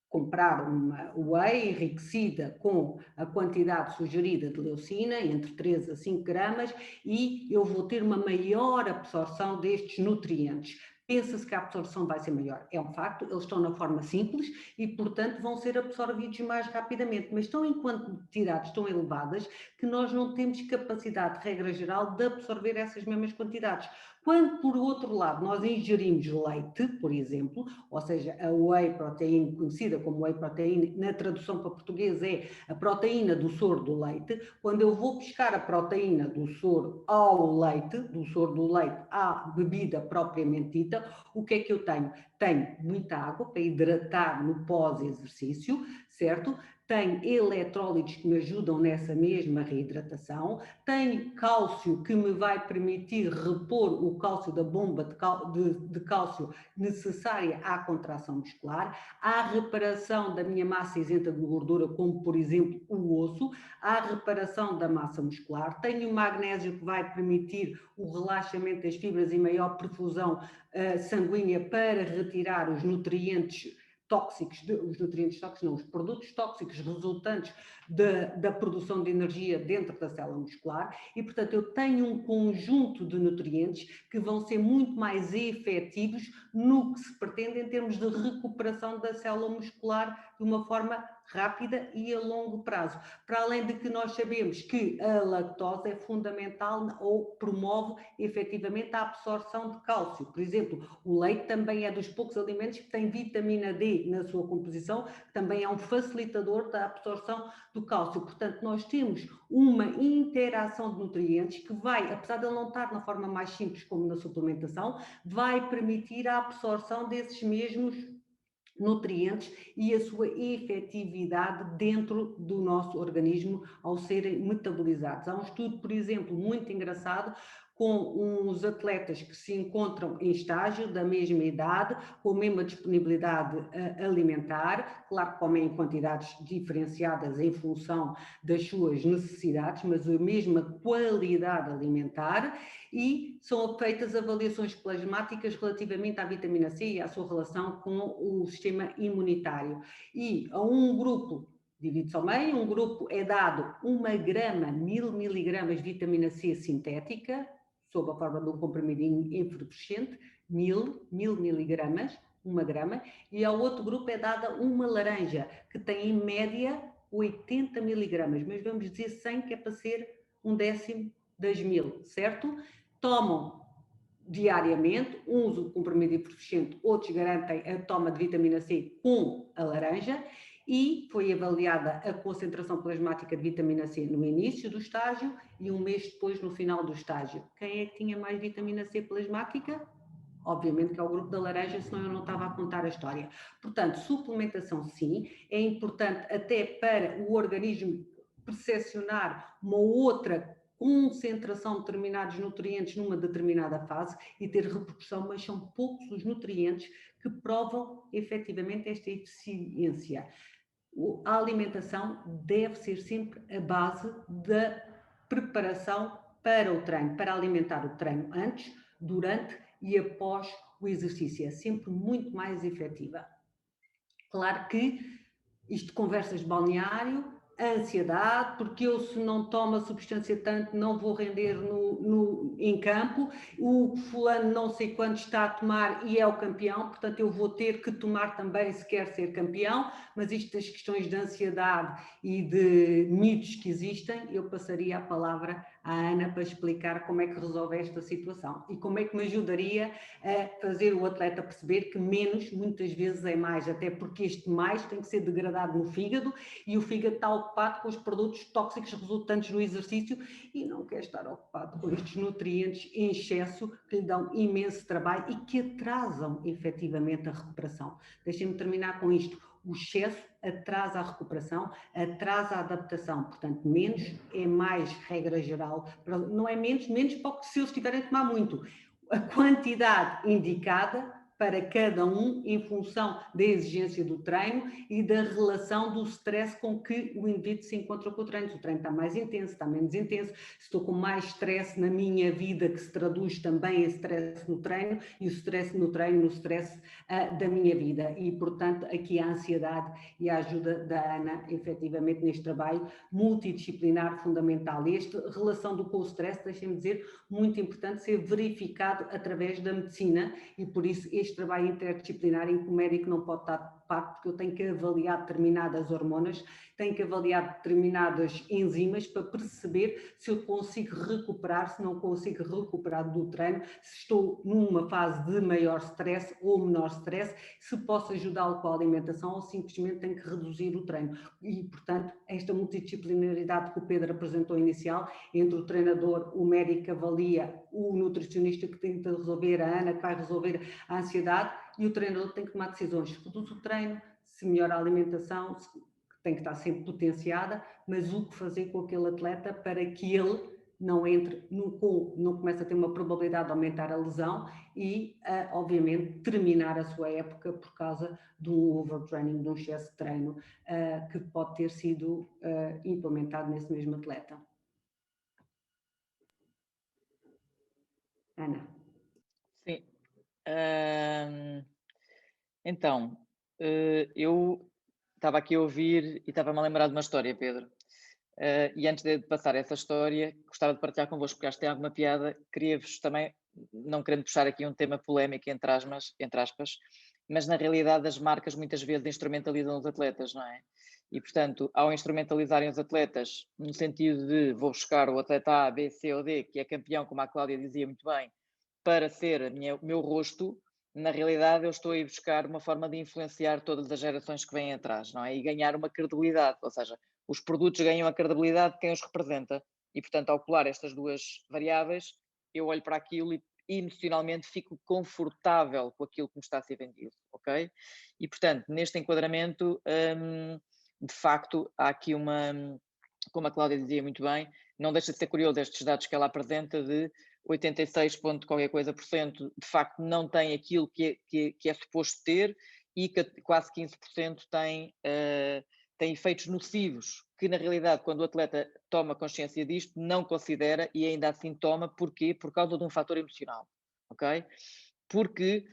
[SPEAKER 3] comprar uma whey enriquecida com a quantidade sugerida de leucina, entre 3 a 5 gramas, e eu vou ter uma maior absorção destes nutrientes. Pensa-se que a absorção vai ser maior. É um facto, eles estão na forma simples e, portanto, vão ser absorvidos mais rapidamente, mas estão em quantidades tão elevadas que nós não temos capacidade, de regra geral, de absorver essas mesmas quantidades. Quando, por outro lado, nós ingerimos leite, por exemplo, ou seja, a whey proteína, conhecida como whey proteína, na tradução para português é a proteína do soro do leite, quando eu vou buscar a proteína do soro ao leite, do soro do leite à bebida propriamente dita, o que é que eu tenho? Tenho muita água para hidratar no pós-exercício, certo? Tenho eletrólitos que me ajudam nessa mesma reidratação, tenho cálcio que me vai permitir repor o cálcio da bomba de cálcio necessária à contração muscular, à reparação da minha massa isenta de gordura, como por exemplo o osso, à reparação da massa muscular, tenho o magnésio que vai permitir o relaxamento das fibras e maior perfusão sanguínea para retirar os nutrientes tóxicos, os produtos tóxicos resultantes da produção de energia dentro da célula muscular e, portanto, eu tenho um conjunto de nutrientes que vão ser muito mais efetivos no que se pretende em termos de recuperação da célula muscular de uma forma rápida e a longo prazo. Para além de que nós sabemos que a lactose é fundamental ou promove efetivamente a absorção de cálcio. Por exemplo, o leite também é dos poucos alimentos que tem vitamina D na sua composição, que também é um facilitador da absorção do cálcio. Portanto, nós temos uma interação de nutrientes que vai, apesar de ele não estar na forma mais simples como na suplementação, vai permitir a absorção desses mesmos nutrientes e a sua efetividade dentro do nosso organismo ao serem metabolizados. Há um estudo, por exemplo, muito engraçado, com uns atletas que se encontram em estágio, da mesma idade, com a mesma disponibilidade alimentar, claro que comem em quantidades diferenciadas em função das suas necessidades, mas a mesma qualidade alimentar, e são feitas avaliações plasmáticas relativamente à vitamina C e à sua relação com o sistema imunitário. E a um grupo divide-se ao meio, um grupo é dado 1 grama, 1000 miligramas de vitamina C sintética, sob a forma de um comprimidinho efervescente, 1000 miligramas, 1 grama, e ao outro grupo é dada uma laranja, que tem em média 80 miligramas, mas vamos dizer 100, que é para ser 1/10 das 1000, certo? Tomam diariamente, uns o comprimido efervescente, outros garantem a toma de vitamina C com a laranja, e foi avaliada a concentração plasmática de vitamina C no início do estágio e um mês depois no final do estágio. Quem é que tinha mais vitamina C plasmática? Obviamente que é o grupo da laranja, senão eu não estava a contar a história. Portanto, suplementação sim, é importante até para o organismo percepcionar uma outra concentração de determinados nutrientes numa determinada fase e ter repercussão, mas são poucos os nutrientes que provam efetivamente esta eficiência. A alimentação deve ser sempre a base da preparação para o treino, para alimentar o treino antes, durante e após o exercício. É sempre muito mais efetiva. Claro que isto de conversas de balneário, a ansiedade, porque eu, se não tomo a substância tanto, não vou render em campo, o fulano não sei quanto está a tomar e é o campeão, portanto eu vou ter que tomar também se quer ser campeão, mas isto das questões de ansiedade e de mitos que existem, eu passaria a palavra à Ana para explicar como é que resolve esta situação e como é que me ajudaria a fazer o atleta perceber que menos muitas vezes é mais, até porque este mais tem que ser degradado no fígado e o fígado está ocupado com os produtos tóxicos resultantes do exercício e não quer estar ocupado com estes nutrientes em excesso que lhe dão imenso trabalho e que atrasam efetivamente a recuperação. Deixem-me terminar com isto. O excesso atrasa a recuperação, atrasa a adaptação, portanto menos é mais, regra geral, não é menos porque se eles estiverem a tomar muito. A quantidade indicada para cada um em função da exigência do treino e da relação do stress com que o indivíduo se encontra com o treino. Se o treino está mais intenso, está menos intenso, se estou com mais stress na minha vida, que se traduz também em stress no treino, e o stress no treino, no stress da minha vida. E, portanto, aqui a ansiedade e a ajuda da Ana, efetivamente, neste trabalho multidisciplinar fundamental. E esta relação com o stress, deixem-me dizer, muito importante ser verificado através da medicina e, por isso, este trabalho interdisciplinar em que o médico não pode estar de parte, porque eu tenho que avaliar determinadas hormonas, tenho que avaliar determinadas enzimas para perceber se eu consigo recuperar, se não consigo recuperar do treino, se estou numa fase de maior stress ou menor stress, se posso ajudá-lo com a alimentação ou simplesmente tenho que reduzir o treino. E, portanto, esta multidisciplinaridade que o Pedro apresentou inicial, entre o treinador, o médico que avalia, o nutricionista que tenta resolver, a Ana que vai resolver a ansiedade e o treinador tem que tomar decisões. Se reduz o treino, se melhora a alimentação, tem que estar sempre potenciada, mas o que fazer com aquele atleta para que ele não entre não comece a ter uma probabilidade de aumentar a lesão e, obviamente, terminar a sua época por causa de um overtraining, de um excesso de treino que pode ter sido implementado nesse mesmo atleta. Ana.
[SPEAKER 2] Sim. Então, eu estava aqui a ouvir e estava-me a lembrar de uma história, Pedro. E antes de passar essa história, gostava de partilhar convosco, porque acho que tem alguma piada. Queria-vos também, não querendo puxar aqui um tema polémico, entre aspas, mas na realidade as marcas muitas vezes instrumentalizam os atletas, não é? E, portanto, ao instrumentalizarem os atletas, no sentido de vou buscar o atleta A, B, C ou D, que é campeão, como a Cláudia dizia muito bem, para ser o meu rosto, na realidade eu estou a ir buscar uma forma de influenciar todas as gerações que vêm atrás, não é? E ganhar uma credibilidade, ou seja, os produtos ganham a credibilidade de quem os representa e, portanto, ao colar estas duas variáveis, eu olho para aquilo e emocionalmente fico confortável com aquilo que me está a ser vendido, ok? E, portanto, neste enquadramento, de facto, há aqui como a Cláudia dizia muito bem, não deixa de ser curioso estes dados que ela apresenta de 86 ponto qualquer coisa por cento, de facto não tem aquilo que é suposto ter, e que quase 15% tem efeitos nocivos, que na realidade, quando o atleta toma consciência disto, não considera e ainda assim toma. Porquê? Por causa de um fator emocional, ok? Porque,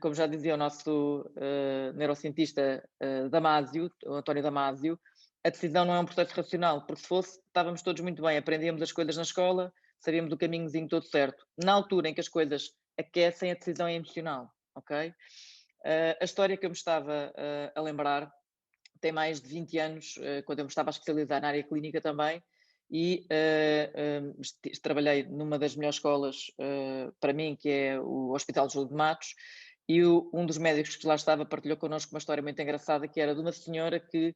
[SPEAKER 2] como já dizia o nosso neurocientista Damasio, o António Damasio, a decisão não é um processo racional, porque se fosse, estávamos todos muito bem, aprendíamos as coisas na escola, sabíamos o caminhozinho todo certo. Na altura em que as coisas aquecem, a decisão é emocional, ok? A história que eu me estava a lembrar tem mais de 20 anos, quando eu me estava a especializar na área clínica também, e trabalhei numa das melhores escolas para mim, que é o Hospital Júlio de Matos, e um dos médicos que lá estava partilhou connosco uma história muito engraçada, que era de uma senhora que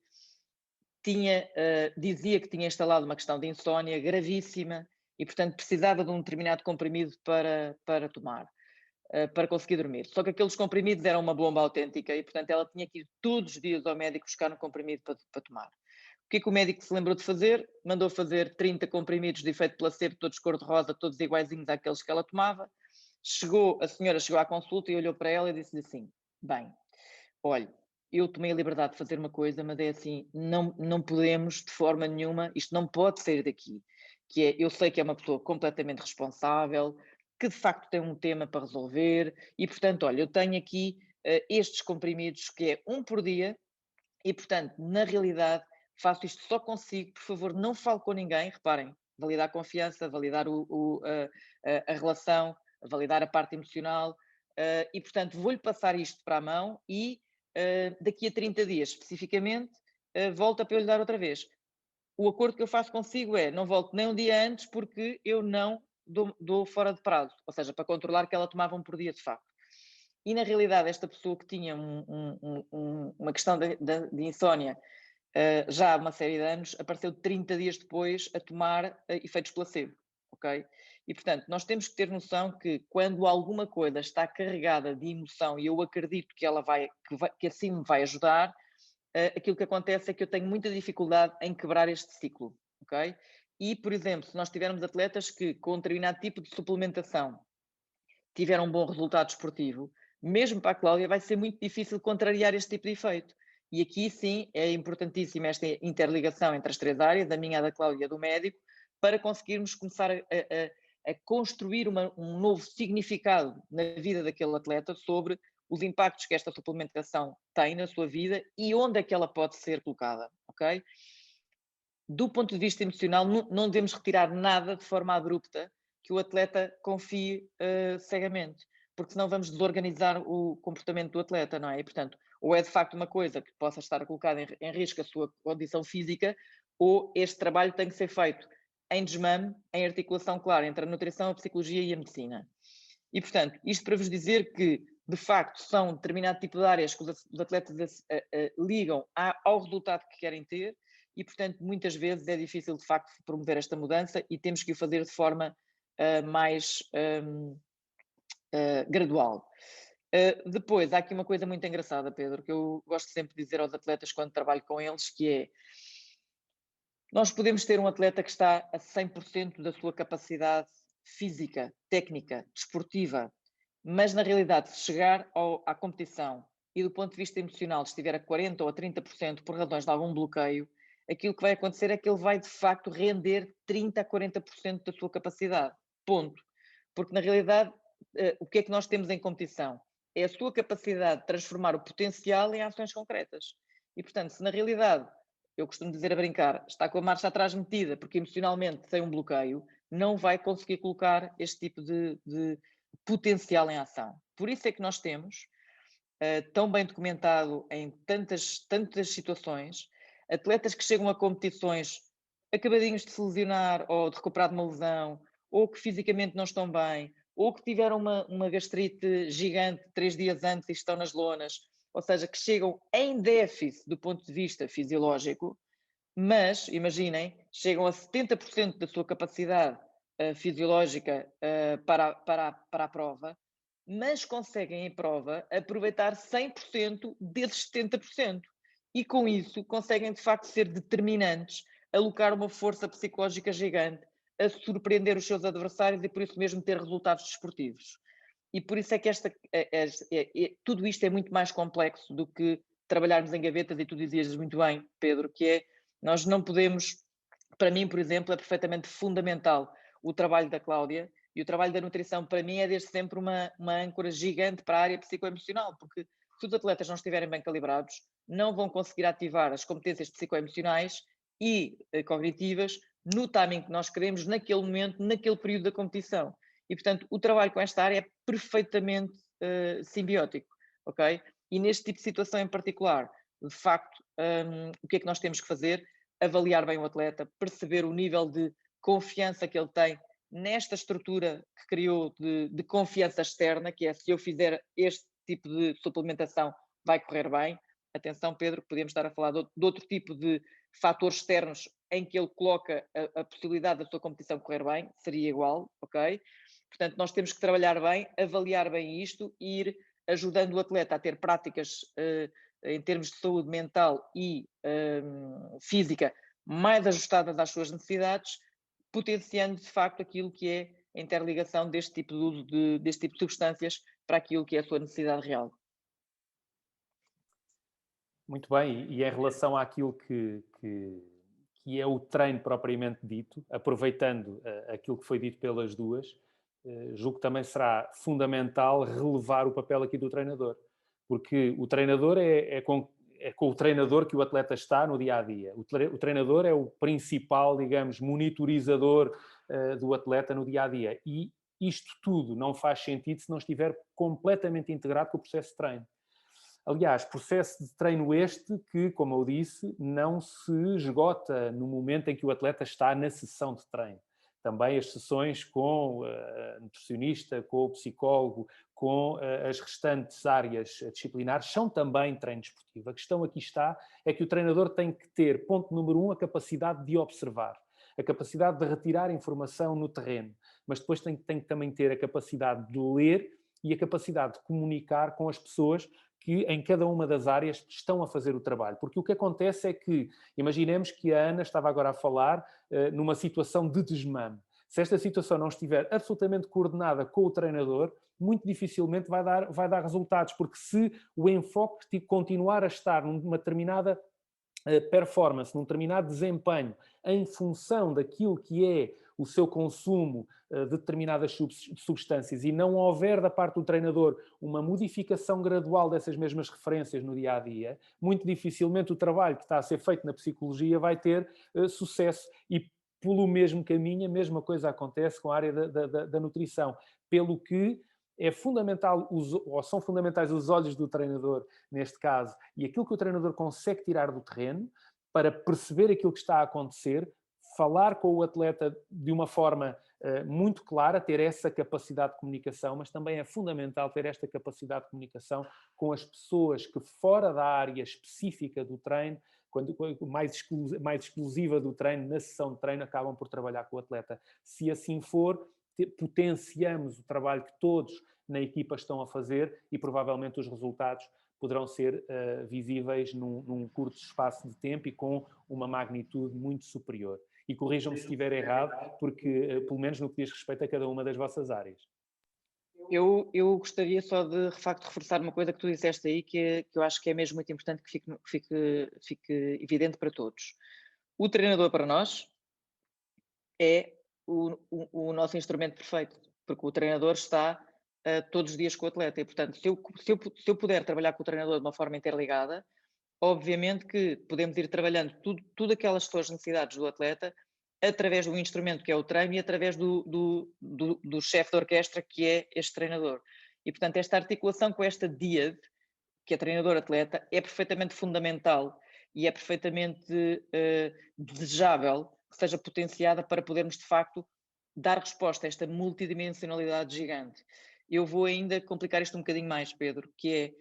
[SPEAKER 2] dizia que tinha instalado uma questão de insónia gravíssima e, portanto, precisava de um determinado comprimido para tomar, para conseguir dormir. Só que aqueles comprimidos eram uma bomba autêntica e, portanto, ela tinha que ir todos os dias ao médico buscar um comprimido para tomar. O que é que o médico se lembrou de fazer? Mandou fazer 30 comprimidos de efeito placebo, todos cor-de-rosa, todos iguaizinhos àqueles que ela tomava. A senhora chegou à consulta e olhou para ela e disse-lhe assim: bem, olha, eu tomei a liberdade de fazer uma coisa, mas é assim, não podemos de forma nenhuma, isto não pode sair daqui, que é, eu sei que é uma pessoa completamente responsável, que de facto tem um tema para resolver e, portanto, olha, eu tenho aqui estes comprimidos, que é um por dia, e, portanto, na realidade, faço isto só consigo, por favor, não fale com ninguém, reparem, validar a confiança, validar a relação, validar a parte emocional, e, portanto, vou-lhe passar isto para a mão e daqui a 30 dias, especificamente, volta para eu lhe dar outra vez. O acordo que eu faço consigo é, não volto nem um dia antes, porque eu não dou fora de prazo, ou seja, para controlar que ela tomava um por dia de facto. E na realidade esta pessoa que tinha uma questão de insónia já há uma série de anos, apareceu 30 dias depois a tomar efeitos placebo, ok? E portanto, nós temos que ter noção que quando alguma coisa está carregada de emoção, e eu acredito que ela que assim me vai ajudar, aquilo que acontece é que eu tenho muita dificuldade em quebrar este ciclo, ok? E, por exemplo, se nós tivermos atletas que com um determinado tipo de suplementação tiveram um bom resultado esportivo, mesmo para a Cláudia vai ser muito difícil contrariar este tipo de efeito. E aqui sim é importantíssima esta interligação entre as três áreas, a minha, a da Cláudia e a do médico, para conseguirmos começar a construir um novo significado na vida daquele atleta sobre os impactos que esta suplementação tem na sua vida e onde é que ela pode ser colocada, ok? Do ponto de vista emocional, não devemos retirar nada de forma abrupta que o atleta confie cegamente, porque senão vamos desorganizar o comportamento do atleta, não é? E, portanto, ou é de facto uma coisa que possa estar a colocar em risco a sua condição física, ou este trabalho tem que ser feito em desmame, em articulação clara entre a nutrição, a psicologia e a medicina. E, portanto, isto para vos dizer que, de facto, são determinado tipo de áreas que os atletas ligam ao resultado que querem ter e, portanto, muitas vezes é difícil, de facto, promover esta mudança e temos que o fazer de forma mais gradual. Depois, há aqui uma coisa muito engraçada, Pedro, que eu gosto sempre de dizer aos atletas quando trabalho com eles, que é, nós podemos ter um atleta que está a 100% da sua capacidade física, técnica, desportiva, mas na realidade, se chegar à competição e do ponto de vista emocional estiver a 40% ou a 30% por razões de algum bloqueio, aquilo que vai acontecer é que ele vai de facto render 30% a 40% da sua capacidade. Ponto. Porque na realidade, o que é que nós temos em competição? É a sua capacidade de transformar o potencial em ações concretas. E portanto, se na realidade, eu costumo dizer a brincar, está com a marcha atrás metida porque emocionalmente tem um bloqueio, não vai conseguir colocar este tipo de potencial em ação. Por isso é que nós temos, tão bem documentado em tantas situações, atletas que chegam a competições acabadinhos de se lesionar ou de recuperar de uma lesão, ou que fisicamente não estão bem, ou que tiveram uma gastrite gigante 3 dias antes e estão nas lonas, ou seja, que chegam em déficit do ponto de vista fisiológico, mas, imaginem, chegam a 70% da sua capacidade fisiológica para a prova, mas conseguem em prova aproveitar 100% desses 70%. E com isso conseguem de facto ser determinantes alocar uma força psicológica gigante, a surpreender os seus adversários e por isso mesmo ter resultados desportivos. E por isso é que tudo isto é muito mais complexo do que trabalharmos em gavetas, e tu dizias muito bem, Pedro, que é, nós não podemos, para mim, por exemplo, é perfeitamente fundamental o trabalho da Cláudia, e o trabalho da nutrição, para mim, é desde sempre uma âncora gigante para a área psicoemocional, porque se os atletas não estiverem bem calibrados, não vão conseguir ativar as competências psicoemocionais e cognitivas no timing que nós queremos, naquele momento, naquele período da competição. E, portanto, o trabalho com esta área é perfeitamente simbiótico, ok? E neste tipo de situação em particular, de facto, o que é que nós temos que fazer? Avaliar bem o atleta, perceber o nível de confiança que ele tem nesta estrutura que criou de confiança externa, que é, se eu fizer este tipo de suplementação, vai correr bem. Atenção, Pedro, podemos estar a falar de outro tipo de fatores externos em que ele coloca a possibilidade da sua competição correr bem, seria igual, ok? Portanto, nós temos que trabalhar bem, avaliar bem isto e ir ajudando o atleta a ter práticas em termos de saúde mental e física mais ajustadas às suas necessidades, potenciando de facto aquilo que é a interligação deste tipo de uso deste tipo de substâncias para aquilo que é a sua necessidade real.
[SPEAKER 1] Muito bem, e em relação àquilo que é o treino propriamente dito, aproveitando aquilo que foi dito pelas duas, julgo que também será fundamental relevar o papel aqui do treinador, porque o treinador é com o treinador que o atleta está no dia-a-dia. O treinador é o principal, digamos, monitorizador do atleta no dia-a-dia. E isto tudo não faz sentido se não estiver completamente integrado com o processo de treino. Aliás, processo de treino este que, como eu disse, não se esgota no momento em que o atleta está na sessão de treino. Também as sessões com a nutricionista, com o psicólogo, com as restantes áreas disciplinares são também treino desportivo. A questão aqui está é que o treinador tem que ter, ponto número 1, a capacidade de observar, a capacidade de retirar informação no terreno, mas depois tem que também ter a capacidade de ler e a capacidade de comunicar com as pessoas que em cada uma das áreas estão a fazer o trabalho. Porque o que acontece é que, imaginemos que a Ana estava agora a falar numa situação de desmame. Se esta situação não estiver absolutamente coordenada com o treinador, muito dificilmente vai dar resultados, porque se o enfoque continuar a estar numa determinada performance, num determinado desempenho, em função daquilo que é o seu consumo de determinadas substâncias e não houver da parte do treinador uma modificação gradual dessas mesmas referências no dia-a-dia, muito dificilmente o trabalho que está a ser feito na psicologia vai ter sucesso. E pelo mesmo caminho, a mesma coisa acontece com a área da nutrição. Pelo que é fundamental, ou são fundamentais os olhos do treinador, neste caso, e aquilo que o treinador consegue tirar do terreno para perceber aquilo que está a acontecer, falar com o atleta de uma forma muito clara, ter essa capacidade de comunicação, mas também é fundamental ter esta capacidade de comunicação com as pessoas que fora da área específica do treino, quando mais exclusiva do treino, na sessão de treino, acabam por trabalhar com o atleta. Se assim for, potenciamos o trabalho que todos na equipa estão a fazer e provavelmente os resultados poderão ser visíveis num curto espaço de tempo e com uma magnitude muito superior. E corrijam-me se estiver errado, porque, pelo menos no que diz respeito a cada uma das vossas áreas.
[SPEAKER 2] Eu gostaria só de facto reforçar uma coisa que tu disseste aí, que eu acho que é mesmo muito importante que fique evidente para todos. O treinador para nós é o nosso instrumento perfeito, porque o treinador está todos os dias com o atleta e, portanto, se eu puder trabalhar com o treinador de uma forma interligada, obviamente que podemos ir trabalhando tudo aquelas suas necessidades do atleta através do instrumento que é o treino e através do chefe de orquestra que é este treinador. E, portanto, esta articulação com esta díade, que é treinador-atleta, é perfeitamente fundamental e é perfeitamente desejável que seja potenciada para podermos, de facto, dar resposta a esta multidimensionalidade gigante. Eu vou ainda complicar isto um bocadinho mais, Pedro, que é,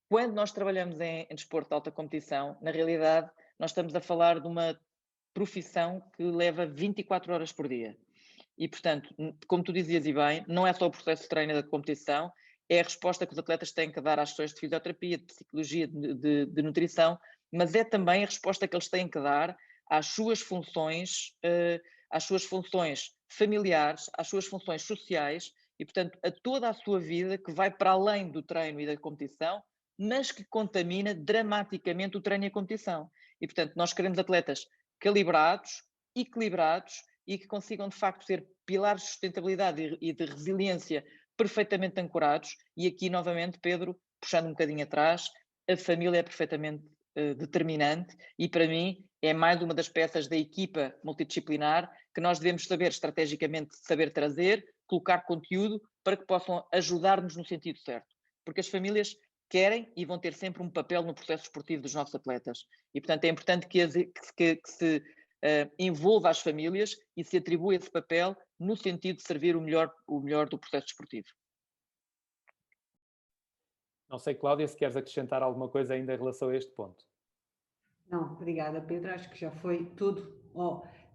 [SPEAKER 2] quando nós trabalhamos em desporto de alta competição, na realidade, nós estamos a falar de uma profissão que leva 24 horas por dia. E, portanto, como tu dizias e bem, não é só o processo de treino da competição, é a resposta que os atletas têm que dar às sessões de fisioterapia, de psicologia, de nutrição, mas é também a resposta que eles têm que dar às suas funções familiares, às suas funções sociais e, portanto, a toda a sua vida que vai para além do treino e da competição, mas que contamina dramaticamente o treino e a competição. E, portanto, nós queremos atletas calibrados, equilibrados e que consigam, de facto, ser pilares de sustentabilidade e de resiliência perfeitamente ancorados. E aqui, novamente, Pedro, puxando um bocadinho atrás, a família é perfeitamente determinante e, para mim, é mais uma das peças da equipa multidisciplinar que nós devemos saber estrategicamente saber trazer, colocar conteúdo para que possam ajudar-nos no sentido certo. Porque as famílias querem e vão ter sempre um papel no processo esportivo dos nossos atletas. E, portanto, é importante que se envolva as famílias e se atribua esse papel no sentido de servir o melhor do processo esportivo.
[SPEAKER 1] Não sei, Cláudia, se queres acrescentar alguma coisa ainda em relação a este ponto.
[SPEAKER 3] Não, obrigada, Pedro. Acho que já foi tudo,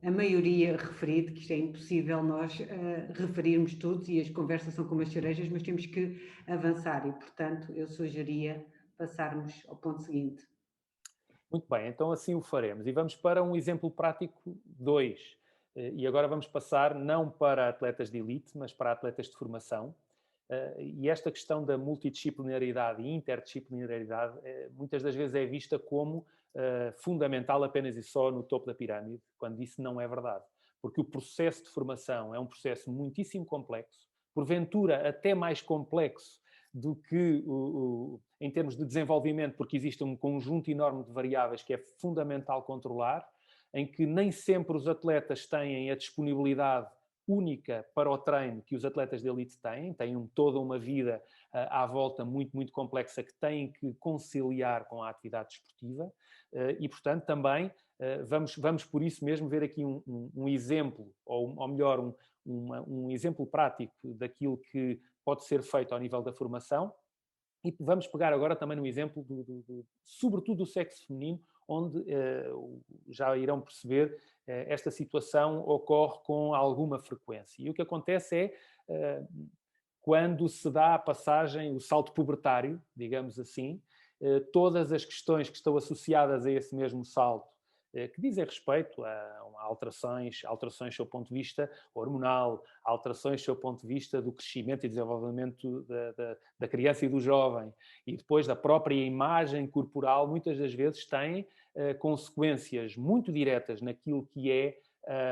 [SPEAKER 3] a maioria referido, que isto é impossível nós referirmos tudo e as conversas são como as cerejas, mas temos que avançar e, portanto, eu sugeria passarmos ao ponto seguinte.
[SPEAKER 1] Muito bem, então assim o faremos. E vamos para um exemplo prático 2. E agora vamos passar não para atletas de elite, mas para atletas de formação. E esta questão da multidisciplinaridade e interdisciplinaridade muitas das vezes é vista como fundamental apenas e só no topo da pirâmide, quando isso não é verdade. Porque o processo de formação é um processo muitíssimo complexo, porventura até mais complexo do que em termos de desenvolvimento, porque existe um conjunto enorme de variáveis que é fundamental controlar, em que nem sempre os atletas têm a disponibilidade única para o treino que os atletas de elite têm toda uma vida à volta muito, muito complexa que têm que conciliar com a atividade desportiva e, portanto, também vamos por isso mesmo ver aqui um exemplo, ou melhor, um exemplo prático daquilo que pode ser feito ao nível da formação e vamos pegar agora também no exemplo, sobretudo do sexo feminino, onde já irão perceber esta situação ocorre com alguma frequência. E o que acontece é, quando se dá a passagem, o salto pubertário, digamos assim, todas as questões que estão associadas a esse mesmo salto, que dizem respeito a alterações do seu ponto de vista hormonal, alterações do seu ponto de vista do crescimento e desenvolvimento da criança e do jovem, e depois da própria imagem corporal, muitas das vezes têm consequências muito diretas naquilo que é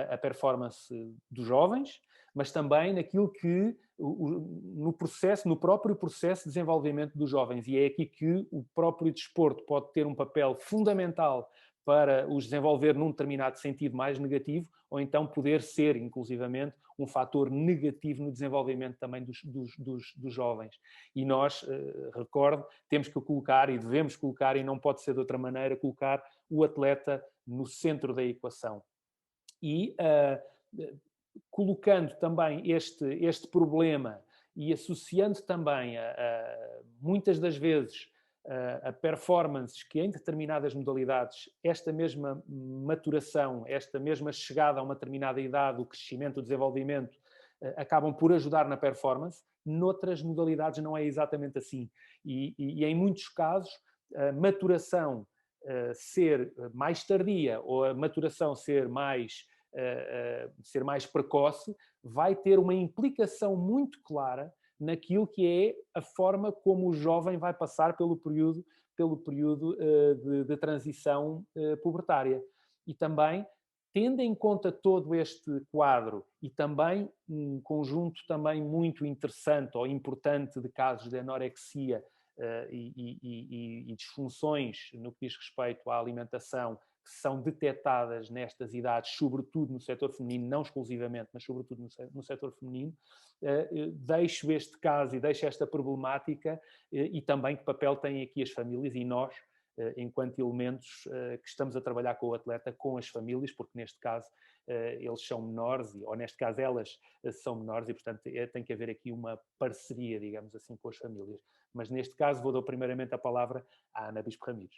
[SPEAKER 1] a performance dos jovens, mas também naquilo que, no próprio processo de desenvolvimento dos jovens. E é aqui que o próprio desporto pode ter um papel fundamental para os desenvolver num determinado sentido mais negativo, ou então poder ser, inclusivamente, um fator negativo no desenvolvimento também dos jovens. E nós, recordo, temos que colocar e devemos colocar, e não pode ser de outra maneira, colocar o atleta no centro da equação. E colocando também este problema e associando também muitas das vezes a performances que em determinadas modalidades esta mesma maturação, esta mesma chegada a uma determinada idade, o crescimento, o desenvolvimento, acabam por ajudar na performance, noutras modalidades não é exatamente assim. E em muitos casos, a maturação ser mais tardia ou a maturação ser mais precoce, vai ter uma implicação muito clara naquilo que é a forma como o jovem vai passar pelo período de transição pubertária. E também, tendo em conta todo este quadro e também um conjunto também muito interessante ou importante de casos de anorexia e disfunções no que diz respeito à alimentação que são detectadas nestas idades, sobretudo no setor feminino, não exclusivamente, mas sobretudo no setor feminino, deixo este caso e deixo esta problemática e também que papel têm aqui as famílias e nós, enquanto elementos que estamos a trabalhar com o atleta, com as famílias, porque neste caso eles são menores, ou neste caso elas são menores e, portanto, tem que haver aqui uma parceria, digamos assim, com as famílias. Mas neste caso vou dar primeiramente a palavra à Ana Bispo Ramires.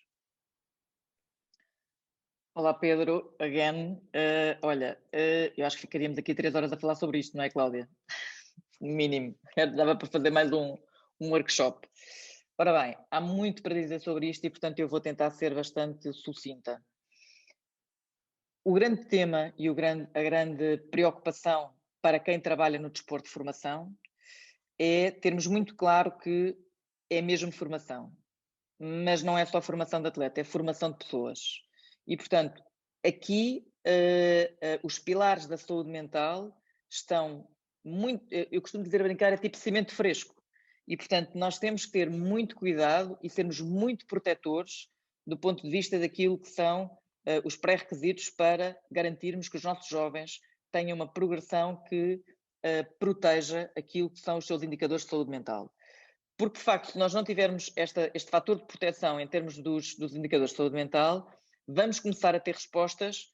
[SPEAKER 2] Olá Pedro, again. Eu acho que ficaríamos aqui 3 horas a falar sobre isto, não é, Cláudia? No mínimo, dava para fazer mais um workshop. Ora bem, há muito para dizer sobre isto e, portanto, eu vou tentar ser bastante sucinta. O grande tema e a grande preocupação para quem trabalha no desporto de formação é termos muito claro que é mesmo formação, mas não é só formação de atleta, é formação de pessoas. E, portanto, aqui os pilares da saúde mental estão muito, eu costumo dizer a brincar, é tipo cimento fresco. E, portanto, nós temos que ter muito cuidado e sermos muito protetores do ponto de vista daquilo que são os pré-requisitos para garantirmos que os nossos jovens tenham uma progressão que proteja aquilo que são os seus indicadores de saúde mental. Porque, de facto, se nós não tivermos este fator de proteção em termos dos indicadores de saúde mental, vamos começar a ter respostas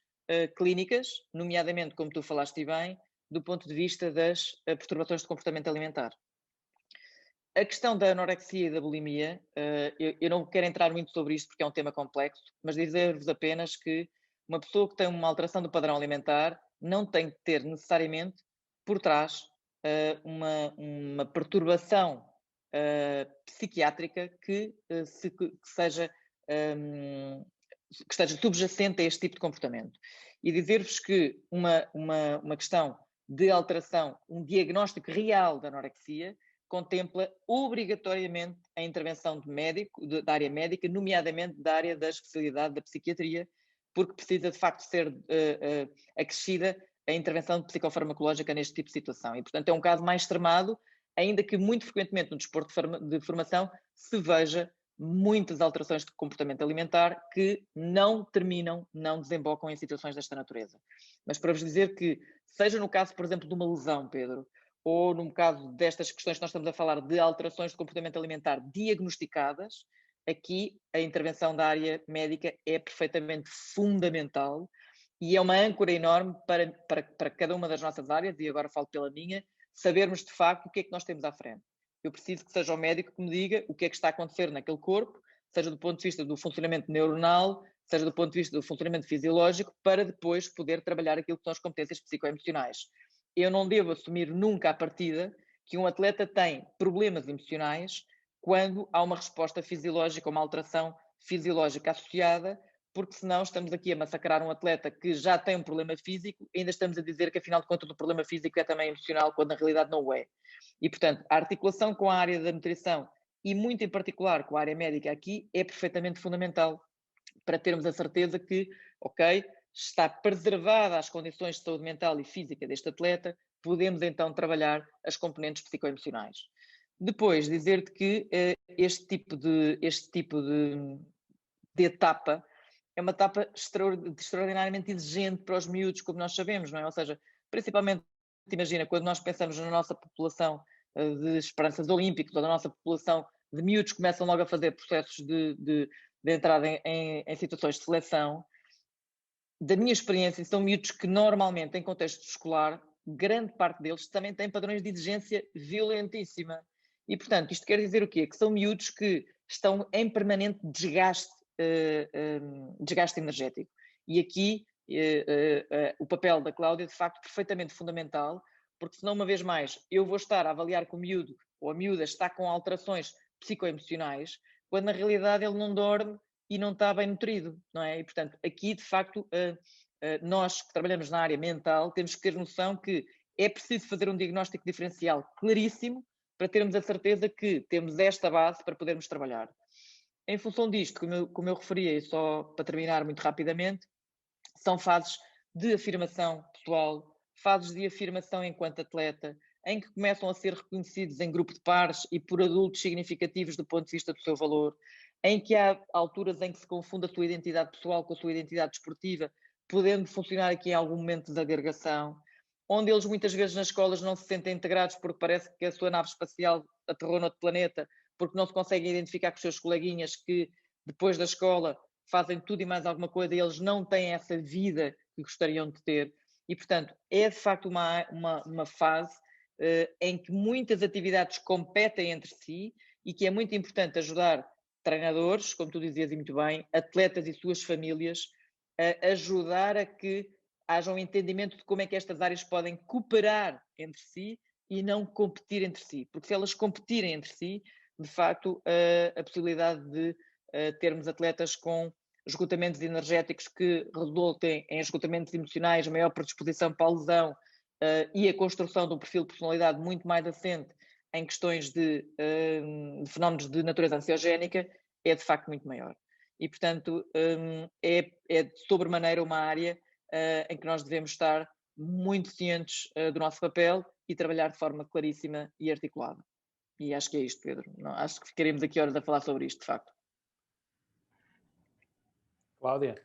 [SPEAKER 2] clínicas, nomeadamente, como tu falaste bem, do ponto de vista das perturbações de comportamento alimentar. A questão da anorexia e da bulimia, eu não quero entrar muito sobre isto porque é um tema complexo, mas dizer-vos apenas que uma pessoa que tem uma alteração do padrão alimentar não tem que ter necessariamente por trás uma perturbação psiquiátrica que esteja subjacente a este tipo de comportamento. E dizer-vos que uma questão de alteração, um diagnóstico real da anorexia, contempla obrigatoriamente a intervenção de médico, da área médica, nomeadamente da área da especialidade da psiquiatria, porque precisa de facto ser acrescida a intervenção psicofarmacológica neste tipo de situação. E, portanto, é um caso mais extremado, ainda que muito frequentemente no desporto de formação se veja muitas alterações de comportamento alimentar que não terminam, não desembocam em situações desta natureza. Mas para vos dizer que, seja no caso, por exemplo, de uma lesão, Pedro, ou no caso destas questões que nós estamos a falar de alterações de comportamento alimentar diagnosticadas, aqui a intervenção da área médica é perfeitamente fundamental e é uma âncora enorme para cada uma das nossas áreas, e agora falo pela minha, sabermos de facto o que é que nós temos à frente. Eu preciso que seja o médico que me diga o que é que está a acontecer naquele corpo, seja do ponto de vista do funcionamento neuronal, seja do ponto de vista do funcionamento fisiológico, para depois poder trabalhar aquilo que são as competências psicoemocionais. Eu não devo assumir nunca à partida que um atleta tem problemas emocionais quando há uma resposta fisiológica, uma alteração fisiológica associada, porque senão estamos aqui a massacrar um atleta que já tem um problema físico e ainda estamos a dizer que afinal de contas o problema físico é também emocional, quando na realidade não o é. E portanto, a articulação com a área da nutrição e muito em particular com a área médica aqui é perfeitamente fundamental para termos a certeza que, ok, está preservada as condições de saúde mental e física deste atleta, podemos então trabalhar as componentes psicoemocionais. Depois, dizer-te que este tipo de etapa é uma etapa extraordinariamente exigente para os miúdos, como nós sabemos, não é? Ou seja, principalmente, imagina, quando nós pensamos na nossa população de esperanças olímpicas ou da nossa população de miúdos que começam logo a fazer processos de entrada em situações de seleção, da minha experiência, são miúdos que normalmente, em contexto escolar, grande parte deles também têm padrões de exigência violentíssima. E, portanto, isto quer dizer o quê? Que são miúdos que estão em permanente desgaste energético. E aqui o papel da Cláudia, de facto, perfeitamente fundamental, porque senão, uma vez mais, eu vou estar a avaliar que o miúdo ou a miúda está com alterações psicoemocionais, quando na realidade ele não dorme e não está bem nutrido, não é? E, portanto, aqui, de facto, nós que trabalhamos na área mental temos que ter noção que é preciso fazer um diagnóstico diferencial claríssimo para termos a certeza que temos esta base para podermos trabalhar. Em função disto, como eu referia, e só para terminar muito rapidamente, são fases de afirmação pessoal, fases de afirmação enquanto atleta, em que começam a ser reconhecidos em grupo de pares e por adultos significativos do ponto de vista do seu valor, em que há alturas em que se confunde a sua identidade pessoal com a sua identidade desportiva, podendo funcionar aqui em algum momento de agregação, onde eles muitas vezes nas escolas não se sentem integrados porque parece que a sua nave espacial aterrou noutro planeta, porque não se conseguem identificar com os seus coleguinhas que depois da escola fazem tudo e mais alguma coisa e eles não têm essa vida que gostariam de ter. E, portanto, é de facto uma fase em que muitas atividades competem entre si e que é muito importante ajudar treinadores, como tu dizias e muito bem, atletas e suas famílias, a ajudar a que haja um entendimento de como é que estas áreas podem cooperar entre si e não competir entre si. Porque se elas competirem entre si, de facto, a possibilidade de termos atletas com esgotamentos energéticos que resultem em esgotamentos emocionais, maior predisposição para a lesão e a construção de um perfil de personalidade muito mais assente em questões de fenómenos de natureza ansiogénica, é de facto muito maior. E, portanto, é de sobremaneira uma área em que nós devemos estar muito cientes do nosso papel e trabalhar de forma claríssima e articulada. E acho que é isto, Pedro. Não, acho que ficaremos aqui horas a falar sobre isto, de facto.
[SPEAKER 1] Cláudia?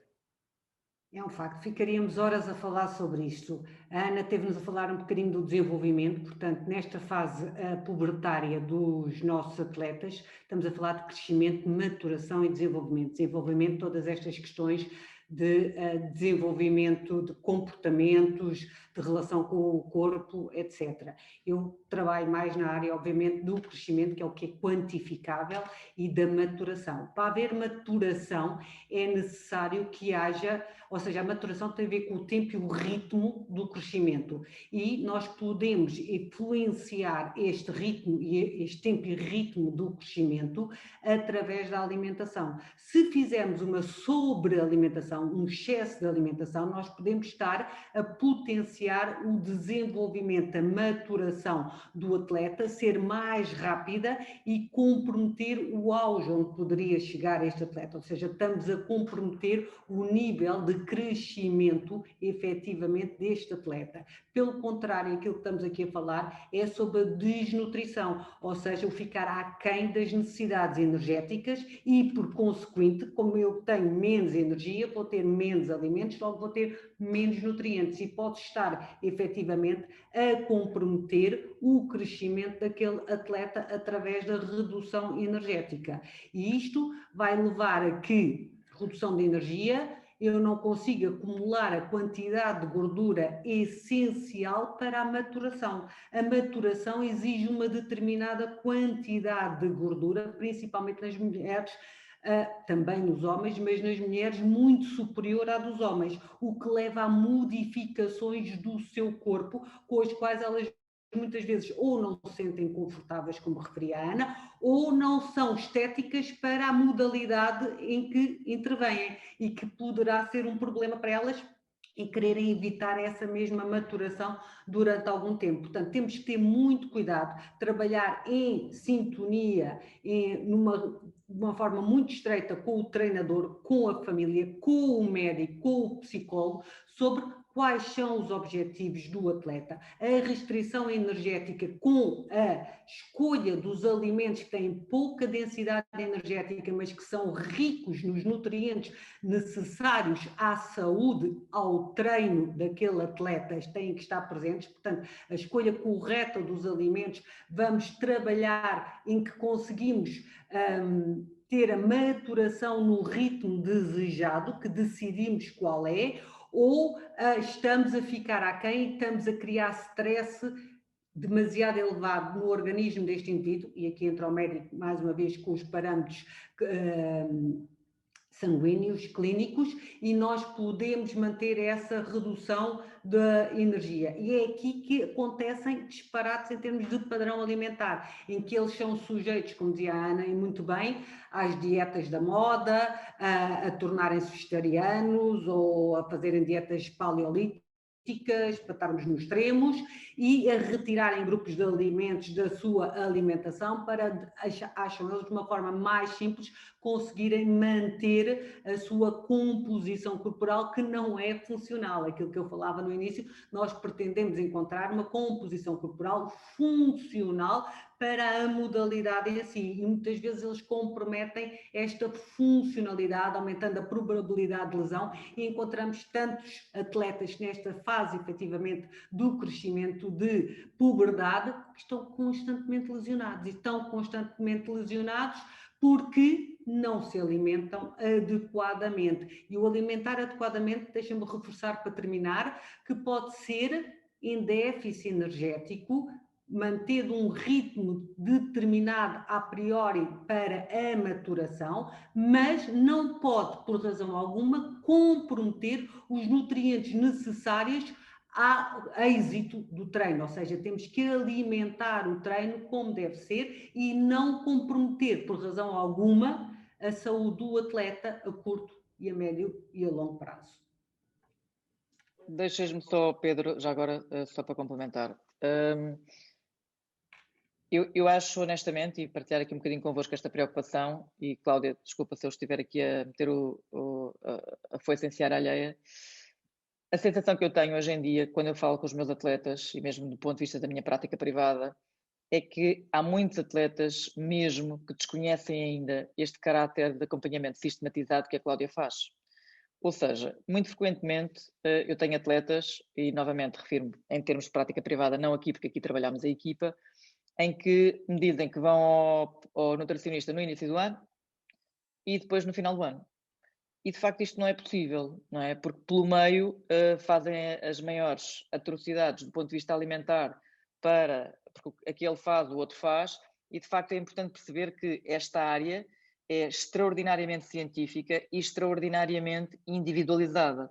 [SPEAKER 3] É um facto, ficaríamos horas a falar sobre isto. A Ana teve-nos a falar um bocadinho do desenvolvimento, portanto, nesta fase pubertária dos nossos atletas, estamos a falar de crescimento, maturação e desenvolvimento. Desenvolvimento, todas estas questões de desenvolvimento de comportamentos, de relação com o corpo, etc. Eu trabalho mais na área, obviamente, do crescimento, que é o que é quantificável, e da maturação. Para haver maturação é necessário que haja, ou seja, a maturação tem a ver com o tempo e o ritmo do crescimento, e nós podemos influenciar este ritmo e este tempo e ritmo do crescimento através da alimentação. Se fizermos uma sobrealimentação, um excesso de alimentação, nós podemos estar a potenciar o desenvolvimento, a maturação do atleta, ser mais rápida e comprometer o auge onde poderia chegar este atleta, ou seja, estamos a comprometer o nível de crescimento efetivamente deste atleta. Pelo contrário, aquilo que estamos aqui a falar é sobre a desnutrição, ou seja, o ficar aquém das necessidades energéticas e, por consequente, como eu tenho menos energia, vou ter menos alimentos, logo vou ter menos nutrientes e pode estar efetivamente a comprometer o crescimento daquele atleta através da redução energética. E isto vai levar a que redução de energia, eu não consigo acumular a quantidade de gordura essencial para a maturação. A maturação exige uma determinada quantidade de gordura, principalmente nas mulheres, também nos homens, mas nas mulheres muito superior à dos homens, o que leva a modificações do seu corpo, com as quais elas muitas vezes ou não se sentem confortáveis, como referia a Ana, ou não são estéticas para a modalidade em que intervêm e que poderá ser um problema para elas e quererem evitar essa mesma maturação durante algum tempo. Portanto, temos que ter muito cuidado, trabalhar em sintonia, uma forma muito estreita com o treinador, com a família, com o médico, com o psicólogo, sobre quais são os objetivos do atleta. A restrição energética com a escolha dos alimentos que têm pouca densidade energética, mas que são ricos nos nutrientes necessários à saúde, ao treino daquele atleta, têm que estar presentes. Portanto, a escolha correta dos alimentos, vamos trabalhar em que conseguimos ter a maturação no ritmo desejado, que decidimos qual é, ou estamos a ficar aquém e estamos a criar stress demasiado elevado no organismo deste indivíduo, e aqui entra o médico, mais uma vez, com os parâmetros sanguíneos, clínicos, e nós podemos manter essa redução da energia. E é aqui que acontecem disparates em termos de padrão alimentar, em que eles são sujeitos, como dizia a Ana, e muito bem, às dietas da moda, a tornarem-se vegetarianos ou a fazerem dietas paleolíticas, para estarmos nos extremos, e a retirarem grupos de alimentos da sua alimentação para, acham eles, de uma forma mais simples, conseguirem manter a sua composição corporal, que não é funcional. Aquilo que eu falava no início, nós pretendemos encontrar uma composição corporal funcional para a modalidade em si, e muitas vezes eles comprometem esta funcionalidade, aumentando a probabilidade de lesão, e encontramos tantos atletas nesta fase, efetivamente, do crescimento de puberdade, que estão constantemente lesionados, e estão constantemente lesionados porque não se alimentam adequadamente. E o alimentar adequadamente, deixa-me reforçar para terminar, que pode ser em déficit energético, mantendo um ritmo determinado a priori para a maturação, mas não pode, por razão alguma, comprometer os nutrientes necessários ao êxito do treino, ou seja, temos que alimentar o treino como deve ser e não comprometer, por razão alguma, a saúde do atleta a curto e a médio e a longo prazo.
[SPEAKER 2] Deixas-me só, Pedro, já agora, só para complementar. Eu acho, honestamente, e partilhar aqui um bocadinho convosco esta preocupação, e Cláudia, desculpa se eu estiver aqui a meter a foice em seara alheia, a sensação que eu tenho hoje em dia, quando eu falo com os meus atletas, e mesmo do ponto de vista da minha prática privada, é que há muitos atletas mesmo que desconhecem ainda este caráter de acompanhamento sistematizado que a Cláudia faz. Ou seja, muito frequentemente eu tenho atletas, e novamente refiro-me em termos de prática privada, não aqui, porque aqui trabalhamos a equipa, em que me dizem que vão ao nutricionista no início do ano e depois no final do ano. E de facto isto não é possível, não é? Porque pelo meio fazem as maiores atrocidades do ponto de vista alimentar porque aquele faz, o outro faz, e de facto é importante perceber que esta área é extraordinariamente científica e extraordinariamente individualizada.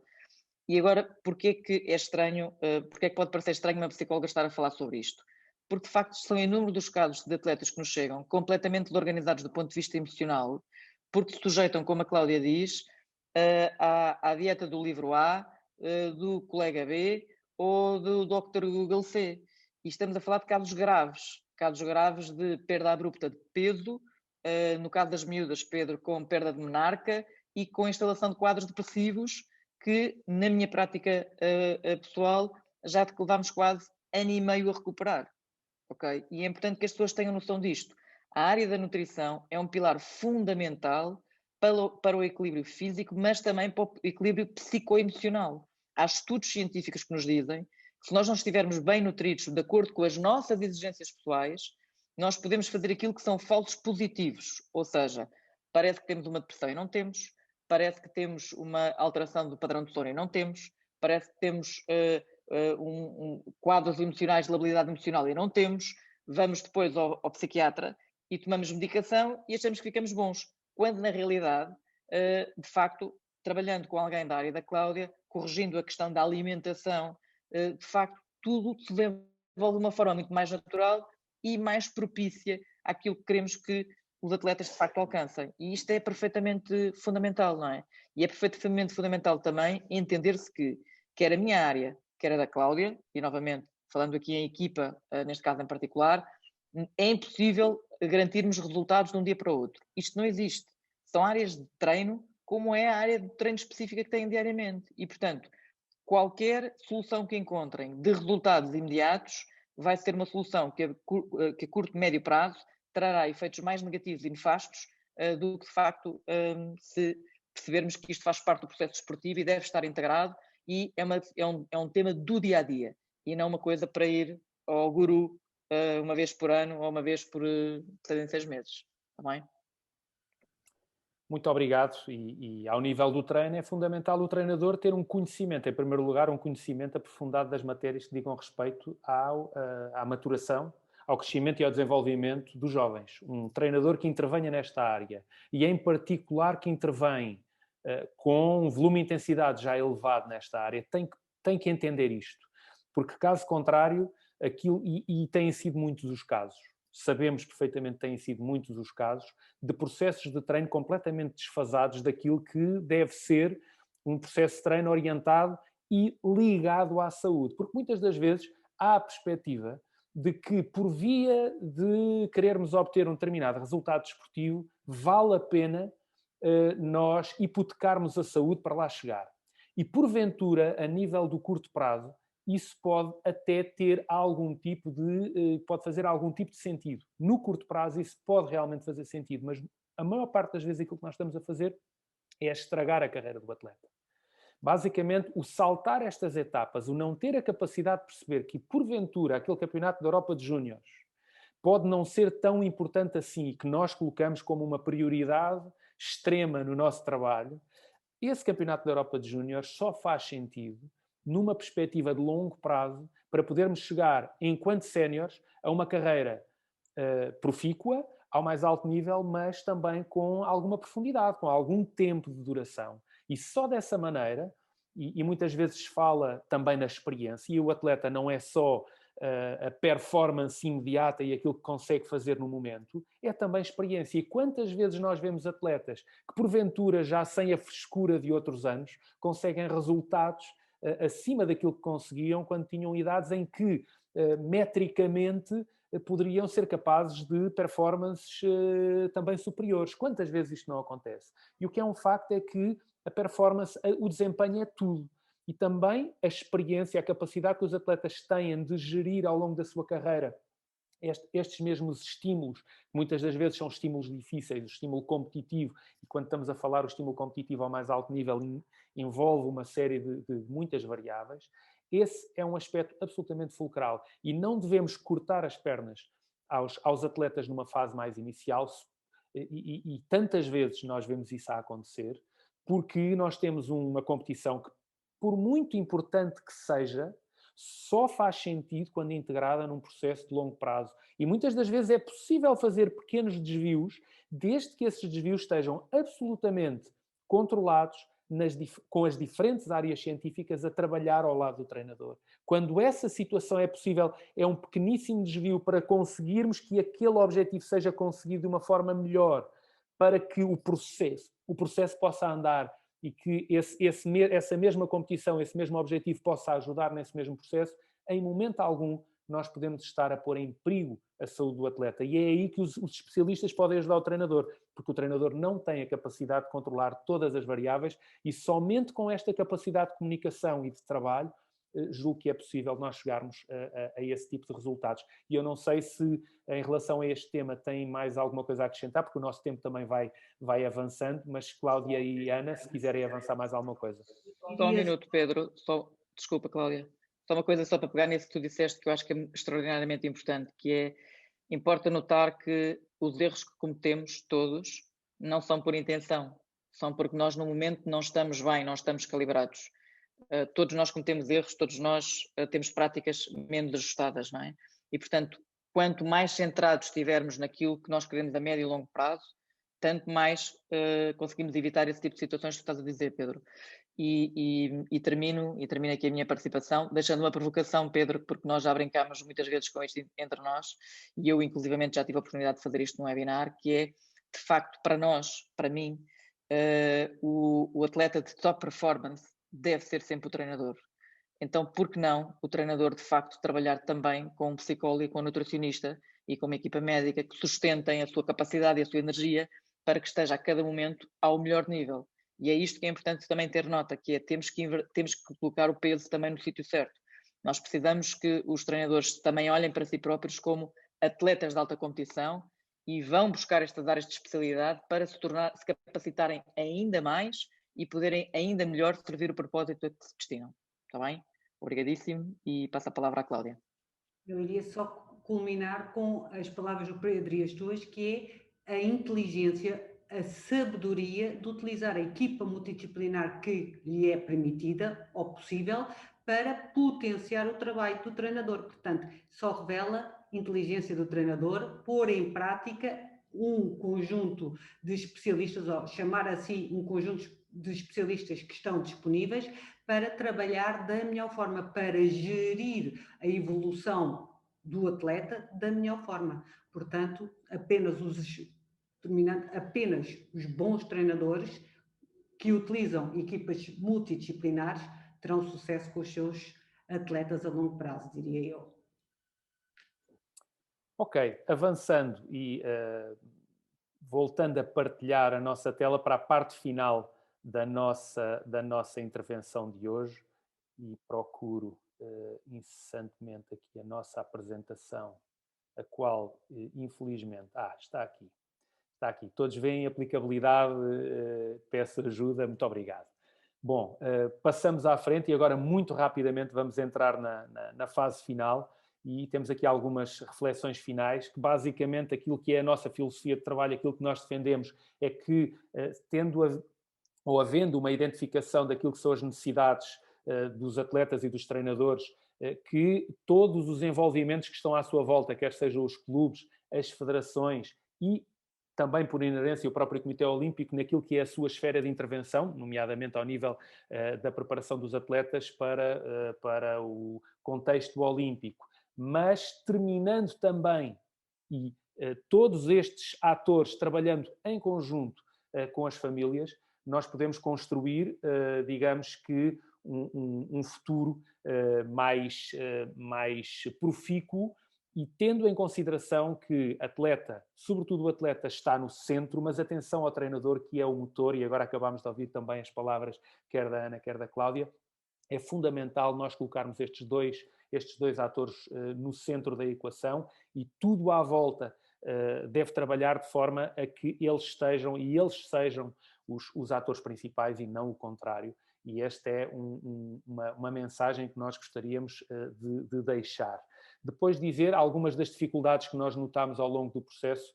[SPEAKER 2] E agora, porquê que é estranho, porquê que pode parecer estranho uma psicóloga estar a falar sobre isto? Porque de facto são inúmeros dos casos de atletas que nos chegam completamente desorganizados do ponto de vista emocional, porque se sujeitam, como a Cláudia diz, à dieta do livro A, do colega B ou do Dr. Google C. E estamos a falar de casos graves de perda abrupta de peso, no caso das miúdas, Pedro, com perda de menarca e com instalação de quadros depressivos que, na minha prática pessoal, já levámos quase ano e meio a recuperar. Okay? E é importante que as pessoas tenham noção disto. A área da nutrição é um pilar fundamental para o equilíbrio físico, mas também para o equilíbrio psicoemocional. Há estudos científicos que nos dizem que se nós não estivermos bem nutridos de acordo com as nossas exigências pessoais, nós podemos fazer aquilo que são falsos positivos, ou seja, parece que temos uma depressão e não temos, parece que temos uma alteração do padrão de sono e não temos, parece que temos quadros emocionais de labilidade emocional e não temos, vamos depois ao psiquiatra e tomamos medicação e achamos que ficamos bons, quando na realidade, de facto, trabalhando com alguém da área da Cláudia, corrigindo a questão da alimentação, de facto, tudo se desenvolve de uma forma muito mais natural e mais propícia àquilo que queremos que os atletas de facto alcancem. E isto é perfeitamente fundamental, não é? E é perfeitamente fundamental também entender-se que, quer a minha área, quer a da Cláudia, e novamente, falando aqui em equipa, neste caso em particular, é impossível garantirmos resultados de um dia para o outro. Isto não existe. São áreas de treino, como é a área de treino específica que têm diariamente. E, portanto, qualquer solução que encontrem de resultados imediatos vai ser uma solução que a curto e médio prazo trará efeitos mais negativos e nefastos do que, de facto, se percebermos que isto faz parte do processo desportivo e deve estar integrado e é um tema do dia-a-dia e não uma coisa para ir ao guru uma vez por ano ou uma vez por 6 meses. Está bem?
[SPEAKER 1] Muito obrigado. E ao nível do treino é fundamental o treinador ter um conhecimento, em primeiro lugar, um conhecimento aprofundado das matérias que digam respeito à maturação, ao crescimento e ao desenvolvimento dos jovens. Um treinador que intervenha nesta área e, em particular, que intervém com um volume de intensidade já elevado nesta área, tem que entender isto. Porque, caso contrário, e têm sido muitos os casos, sabemos perfeitamente que têm sido muitos os casos de processos de treino completamente desfasados daquilo que deve ser um processo de treino orientado e ligado à saúde. Porque muitas das vezes há a perspectiva de que, por via de querermos obter um determinado resultado desportivo, vale a pena nós hipotecarmos a saúde para lá chegar. E, porventura, a nível do curto prazo, isso pode até ter pode fazer algum tipo de sentido. No curto prazo isso pode realmente fazer sentido, mas a maior parte das vezes aquilo que nós estamos a fazer é estragar a carreira do atleta. Basicamente, o saltar estas etapas, o não ter a capacidade de perceber que, porventura, aquele campeonato da Europa de Júniores pode não ser tão importante assim e que nós colocamos como uma prioridade extrema no nosso trabalho, esse campeonato da Europa de Júniores só faz sentido numa perspectiva de longo prazo, para podermos chegar, enquanto séniores, a uma carreira profícua, ao mais alto nível, mas também com alguma profundidade, com algum tempo de duração. E só dessa maneira, e muitas vezes se fala também na experiência, e o atleta não é só a performance imediata e aquilo que consegue fazer no momento, é também experiência. E quantas vezes nós vemos atletas que, porventura, já sem a frescura de outros anos, conseguem resultados acima daquilo que conseguiam quando tinham idades em que, metricamente, poderiam ser capazes de performances também superiores. Quantas vezes isto não acontece? E o que é um facto é que a performance, o desempenho é tudo. E também a experiência, a capacidade que os atletas têm de gerir ao longo da sua carreira estes mesmos estímulos, muitas das vezes são estímulos difíceis, o estímulo competitivo, e quando estamos a falar o estímulo competitivo ao mais alto nível envolve uma série de muitas variáveis. Esse é um aspecto absolutamente fulcral e não devemos cortar as pernas aos atletas numa fase mais inicial, e tantas vezes nós vemos isso a acontecer, porque nós temos uma competição que, por muito importante que seja, só faz sentido quando integrada num processo de longo prazo. E muitas das vezes é possível fazer pequenos desvios, desde que esses desvios estejam absolutamente controlados com as diferentes áreas científicas a trabalhar ao lado do treinador. Quando essa situação é possível, é um pequeníssimo desvio para conseguirmos que aquele objetivo seja conseguido de uma forma melhor, para que o processo possa andar e que essa mesma competição, esse mesmo objetivo possa ajudar nesse mesmo processo, em momento algum nós podemos estar a pôr em perigo a saúde do atleta. E é aí que os especialistas podem ajudar o treinador, porque o treinador não tem a capacidade de controlar todas as variáveis e somente com esta capacidade de comunicação e de trabalho julgo que é possível nós chegarmos a esse tipo de resultados. E eu não sei se, em relação a este tema, tem mais alguma coisa a acrescentar, porque o nosso tempo também vai avançando, mas Cláudia e Ana, se quiserem avançar mais alguma coisa.
[SPEAKER 2] Só um minuto, Pedro. Desculpa, Cláudia. Só uma coisa só para pegar nisso que tu disseste, que eu acho que é extraordinariamente importante, que é, importa notar que os erros que cometemos todos não são por intenção, são porque nós no momento não estamos bem, não estamos calibrados. Todos nós cometemos erros, todos nós temos práticas menos ajustadas, não é? E, portanto, quanto mais centrados estivermos naquilo que nós queremos a médio e longo prazo, tanto mais conseguimos evitar esse tipo de situações que tu estás a dizer, Pedro. E termino aqui a minha participação, deixando uma provocação, Pedro, porque nós já brincámos muitas vezes com isto entre nós, e eu inclusivamente já tive a oportunidade de fazer isto num webinar, que é, de facto, para nós, para mim, o atleta de top performance deve ser sempre o treinador. Então, por que não o treinador, de facto, trabalhar também com um psicólogo e com um nutricionista e com uma equipa médica que sustentem a sua capacidade e a sua energia para que esteja a cada momento ao melhor nível. E é isto que é importante também ter nota, que é temos que colocar o peso também no sítio certo. Nós precisamos que os treinadores também olhem para si próprios como atletas de alta competição e vão buscar estas áreas de especialidade para se capacitarem ainda mais e poderem ainda melhor servir o propósito a que se destinam. Está bem? Obrigadíssimo e passo a palavra à Cláudia.
[SPEAKER 3] Eu iria só culminar com as palavras do Pedro e as tuas, que é a inteligência, a sabedoria de utilizar a equipa multidisciplinar que lhe é permitida ou possível para potenciar o trabalho do treinador. Portanto, só revela inteligência do treinador, pôr em prática um conjunto de especialistas, ou chamar assim um conjunto de especialistas que estão disponíveis para trabalhar da melhor forma, para gerir a evolução do atleta da melhor forma. Portanto, apenas os bons treinadores que utilizam equipas multidisciplinares terão sucesso com os seus atletas a longo prazo, diria eu.
[SPEAKER 1] Ok, avançando e voltando a partilhar a nossa tela para a parte final da nossa intervenção de hoje, e procuro incessantemente aqui a nossa apresentação, a qual, infelizmente... está aqui. Está aqui. Todos veem aplicabilidade, peço ajuda, muito obrigado. Bom, passamos à frente e agora muito rapidamente vamos entrar na fase final e temos aqui algumas reflexões finais que basicamente aquilo que é a nossa filosofia de trabalho, aquilo que nós defendemos é que havendo uma identificação daquilo que são as necessidades dos atletas e dos treinadores, que todos os envolvimentos que estão à sua volta, quer sejam os clubes, as federações e também por inerência o próprio Comitê Olímpico naquilo que é a sua esfera de intervenção, nomeadamente ao nível da preparação dos atletas para o contexto olímpico, mas terminando também, e todos estes atores trabalhando em conjunto com as famílias, nós podemos construir, digamos que, um futuro mais profícuo, e tendo em consideração que atleta, sobretudo o atleta, está no centro, mas atenção ao treinador, que é o motor, e agora acabámos de ouvir também as palavras, quer da Ana, quer da Cláudia, é fundamental nós colocarmos estes dois atores no centro da equação, e tudo à volta deve trabalhar de forma a que eles sejam os atores principais e não o contrário. E esta é uma mensagem que nós gostaríamos de deixar. Depois dizer algumas das dificuldades que nós notámos ao longo do processo,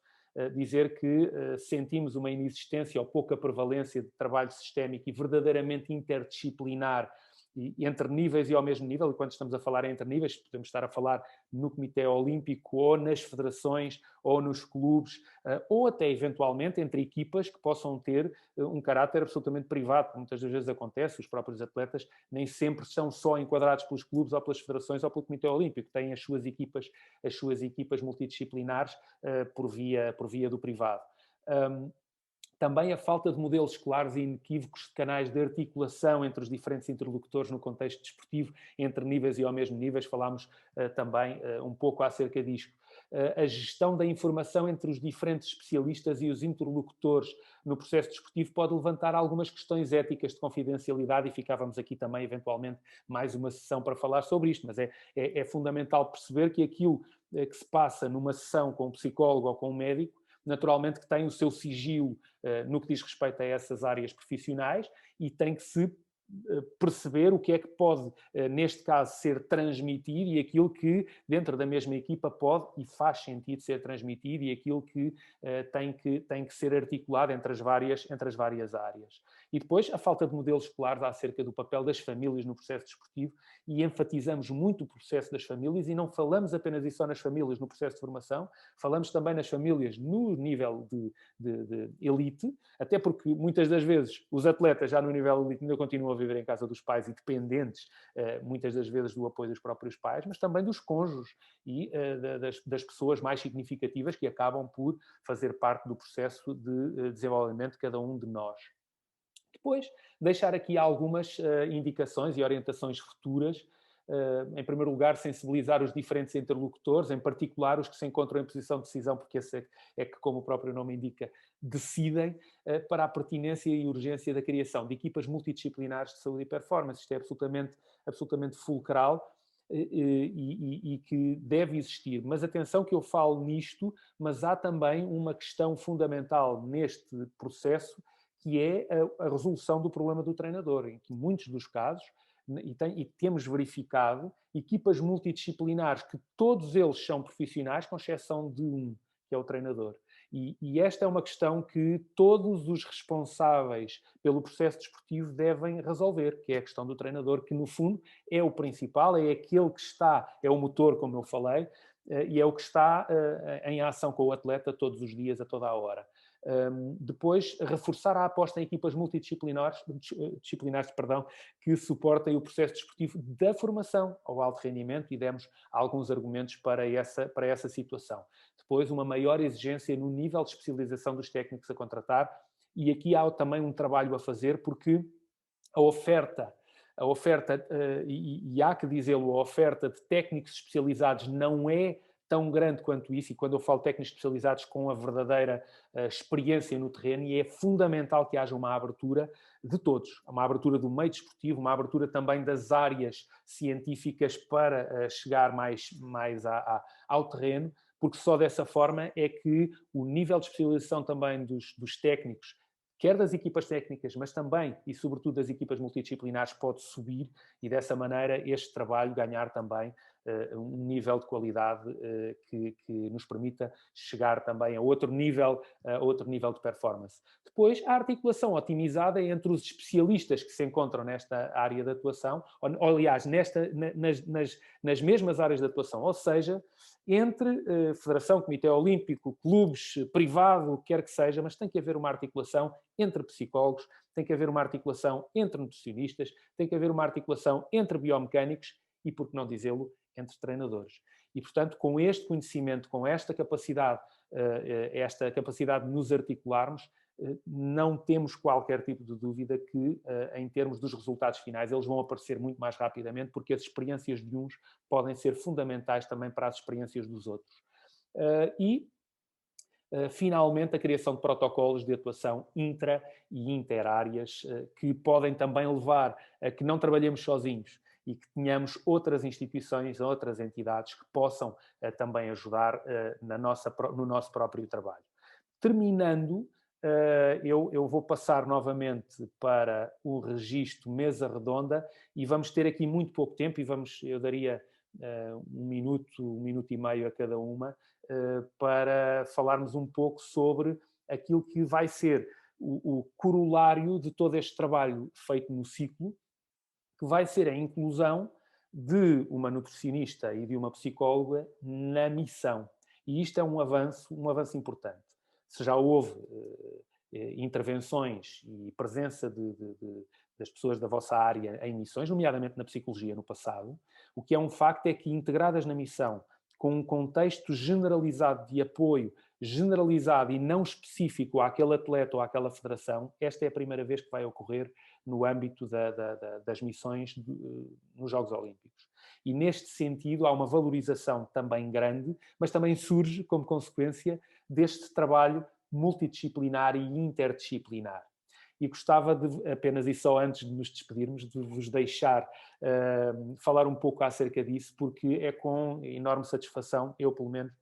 [SPEAKER 1] dizer que sentimos uma inexistência ou pouca prevalência de trabalho sistémico e verdadeiramente interdisciplinar e entre níveis e ao mesmo nível, e quando estamos a falar entre níveis, podemos estar a falar no Comitê Olímpico, ou nas federações, ou nos clubes, ou até eventualmente entre equipas que possam ter um caráter absolutamente privado, como muitas das vezes acontece. Os próprios atletas nem sempre são só enquadrados pelos clubes ou pelas federações ou pelo Comitê Olímpico, têm as suas equipas multidisciplinares por via do privado. Também a falta de modelos claros e inequívocos de canais de articulação entre os diferentes interlocutores no contexto desportivo, entre níveis e ao mesmo níveis, falámos também um pouco acerca disto. A gestão da informação entre os diferentes especialistas e os interlocutores no processo desportivo pode levantar algumas questões éticas de confidencialidade, e ficávamos aqui também, eventualmente, mais uma sessão para falar sobre isto, mas é fundamental perceber que aquilo que se passa numa sessão com um psicólogo ou com um médico, naturalmente que tem o seu sigilo no que diz respeito a essas áreas profissionais, e tem que se perceber o que é que pode, neste caso, ser transmitido, e aquilo que dentro da mesma equipa pode e faz sentido ser transmitido, e aquilo que tem que ser articulado entre as várias áreas. E depois a falta de modelos claros acerca do papel das famílias no processo desportivo, e enfatizamos muito o processo das famílias, e não falamos apenas e só nas famílias no processo de formação, falamos também nas famílias no nível de elite, até porque muitas das vezes os atletas já no nível elite ainda continuam a viver em casa dos pais e dependentes, muitas das vezes, do apoio dos próprios pais, mas também dos cônjuges e das pessoas mais significativas que acabam por fazer parte do processo de desenvolvimento de cada um de nós. Depois, deixar aqui algumas indicações e orientações futuras. Em primeiro lugar, sensibilizar os diferentes interlocutores, em particular os que se encontram em posição de decisão, porque esse é que, como o próprio nome indica, decidem, para a pertinência e urgência da criação de equipas multidisciplinares de saúde e performance. Isto é absolutamente fulcral e que deve existir. Mas atenção que eu falo nisto, mas há também uma questão fundamental neste processo, que é a resolução do problema do treinador, em que muitos dos casos, e temos verificado, equipas multidisciplinares que todos eles são profissionais, com exceção de um, que é o treinador. E esta é uma questão que todos os responsáveis pelo processo desportivo devem resolver, que é a questão do treinador, que no fundo é o principal, é aquele que é o motor, como eu falei, e é o que está em ação com o atleta todos os dias, a toda a hora. Depois, reforçar a aposta em equipas multidisciplinares que suportem o processo desportivo da formação ao alto rendimento, e demos alguns argumentos para essa situação. Depois, uma maior exigência no nível de especialização dos técnicos a contratar, e aqui há também um trabalho a fazer, porque a oferta, e há que dizê-lo, a oferta de técnicos especializados não é tão grande quanto isso, e quando eu falo técnicos especializados com a verdadeira experiência no terreno, e é fundamental que haja uma abertura de todos, uma abertura do meio desportivo, uma abertura também das áreas científicas para chegar mais ao terreno, porque só dessa forma é que o nível de especialização também dos técnicos, quer das equipas técnicas, mas também e sobretudo das equipas multidisciplinares, pode subir, e dessa maneira este trabalho ganhar também um nível de qualidade que nos permita chegar também a outro nível de performance. Depois, a articulação otimizada entre os especialistas que se encontram nesta área de atuação, ou aliás, nas mesmas áreas de atuação, ou seja, entre Federação, Comitê Olímpico, clubes, privado, quer que seja, mas tem que haver uma articulação entre psicólogos, tem que haver uma articulação entre nutricionistas, tem que haver uma articulação entre biomecânicos, e, por que não dizê-lo, entre treinadores. E, portanto, com este conhecimento, com esta capacidade de nos articularmos, não temos qualquer tipo de dúvida que, em termos dos resultados finais, eles vão aparecer muito mais rapidamente, porque as experiências de uns podem ser fundamentais também para as experiências dos outros. Finalmente, a criação de protocolos de atuação intra e interáreas, que podem também levar a que não trabalhemos sozinhos e que tenhamos outras instituições, outras entidades que possam também ajudar no nosso próprio trabalho. Terminando, eu vou passar novamente para o registro mesa redonda e vamos ter aqui muito pouco tempo e eu daria um minuto e meio a cada uma para falarmos um pouco sobre aquilo que vai ser o corolário de todo este trabalho feito no ciclo, que vai ser a inclusão de uma nutricionista e de uma psicóloga na missão. E isto é um avanço importante. Se já houve intervenções e presença das pessoas da vossa área em missões, nomeadamente na psicologia no passado, o que é um facto é que integradas na missão, com um contexto generalizado de apoio, generalizado e não específico àquele atleta ou àquela federação, esta é a primeira vez que vai ocorrer no âmbito das missões nos Jogos Olímpicos. E neste sentido há uma valorização também grande, mas também surge como consequência deste trabalho multidisciplinar e interdisciplinar. E gostava de, apenas e só antes de nos despedirmos, de vos deixar falar um pouco acerca disso, porque é com enorme satisfação, eu pelo menos,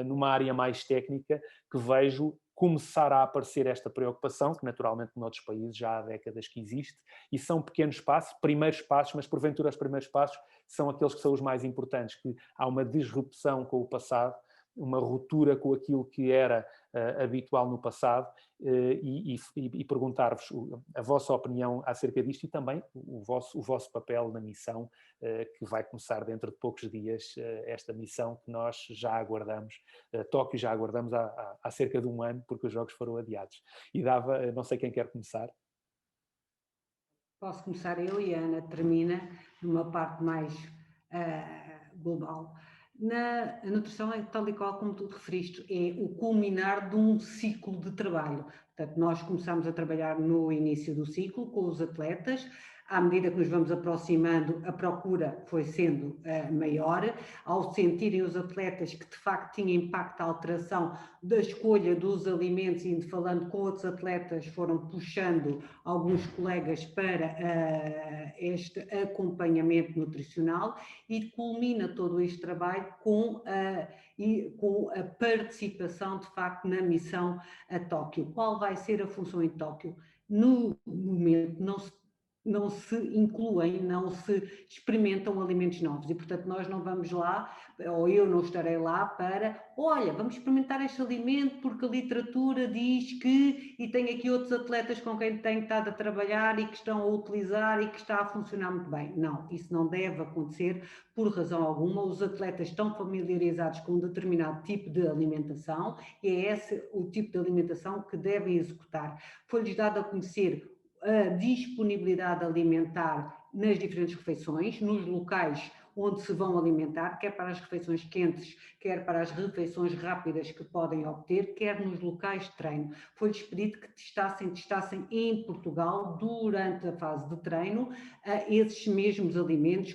[SPEAKER 1] numa área mais técnica, que vejo começar a aparecer esta preocupação, que naturalmente noutros países já há décadas que existe, e são pequenos passos, primeiros passos, mas porventura os primeiros passos são aqueles que são os mais importantes, que há uma disrupção com o passado, uma ruptura com aquilo que era habitual no passado e perguntar-vos a vossa opinião acerca disto e também o vosso papel na missão que vai começar dentro de poucos dias, esta missão que nós já aguardamos, Tóquio já aguardamos há cerca de um ano, porque os Jogos foram adiados. E não sei quem quer começar.
[SPEAKER 3] Posso começar eu e a Ana termina numa parte mais global. A nutrição é tal e qual como tu referiste, é o culminar de um ciclo de trabalho. Portanto, nós começamos a trabalhar no início do ciclo com os atletas. À medida que nos vamos aproximando, a procura foi sendo maior. Ao sentirem os atletas que de facto tinha impacto a alteração da escolha dos alimentos, e falando com outros atletas, foram puxando alguns colegas para este acompanhamento nutricional e culmina todo este trabalho com a participação de facto na missão a Tóquio. Qual vai ser a função em Tóquio? No momento não se incluem, não se experimentam alimentos novos e, portanto, nós não vamos lá, ou eu não estarei lá para, olha, vamos experimentar este alimento porque a literatura diz que, e tem aqui outros atletas com quem tenho estado a trabalhar e que estão a utilizar e que está a funcionar muito bem. Não, isso não deve acontecer por razão alguma. Os atletas estão familiarizados com um determinado tipo de alimentação e é esse o tipo de alimentação que devem executar. Foi-lhes dado a conhecer a disponibilidade alimentar nas diferentes refeições, nos locais onde se vão alimentar, quer para as refeições quentes, quer para as refeições rápidas que podem obter, quer nos locais de treino. Foi-lhes pedido que testassem em Portugal, durante a fase de treino, esses mesmos alimentos,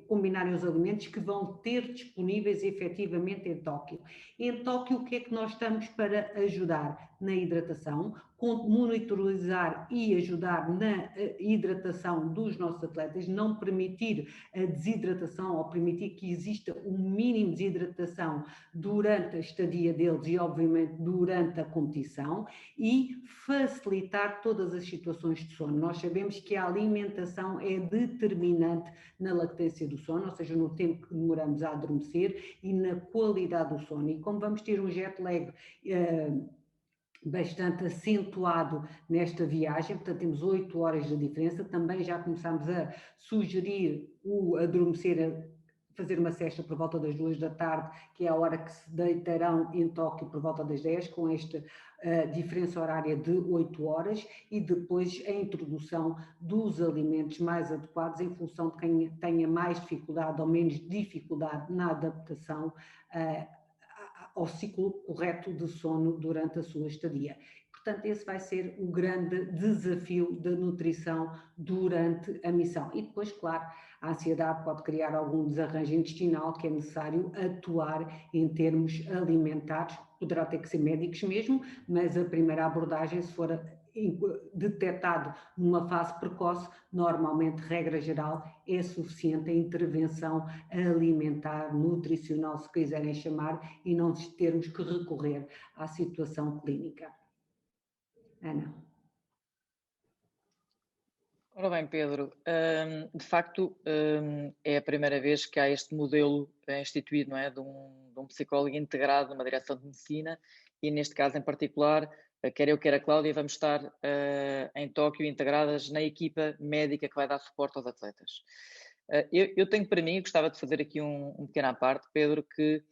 [SPEAKER 3] combinarem os alimentos que vão ter disponíveis efetivamente em Tóquio. Em Tóquio, o que é que nós estamos para ajudar? Na hidratação, monitorizar e ajudar na hidratação dos nossos atletas, não permitir a desidratação ou permitir que exista um mínimo de desidratação durante a estadia deles e, obviamente, durante a competição e facilitar todas as situações de sono. Nós sabemos que a alimentação é determinante na latência do sono, ou seja, no tempo que demoramos a adormecer e na qualidade do sono. E como vamos ter um jet lag bastante acentuado nesta viagem, portanto temos 8 horas de diferença, também já começamos a sugerir o adormecer fazer uma cesta por volta das 2 da tarde, que é a hora que se deitarão em Tóquio por volta das 10, com esta diferença horária de 8 horas, e depois a introdução dos alimentos mais adequados em função de quem tenha mais dificuldade ou menos dificuldade na adaptação ao ciclo correto de sono durante a sua estadia. Portanto, esse vai ser o grande desafio da nutrição durante a missão. E depois, claro, a ansiedade pode criar algum desarranjo intestinal que é necessário atuar em termos alimentares. Poderá ter que ser médicos mesmo, mas a primeira abordagem, se for detectado numa fase precoce, normalmente, regra geral, é suficiente a intervenção alimentar, nutricional, se quiserem chamar, e não termos que recorrer à situação clínica. Ana.
[SPEAKER 2] Ora bem, Pedro, de facto é a primeira vez que há este modelo instituído, não é, de um psicólogo integrado numa direção de medicina, e neste caso em particular, quer eu, quer a Cláudia, vamos estar em Tóquio integradas na equipa médica que vai dar suporte aos atletas. Eu tenho para mim, gostava de fazer aqui um pequeno à parte, Pedro, que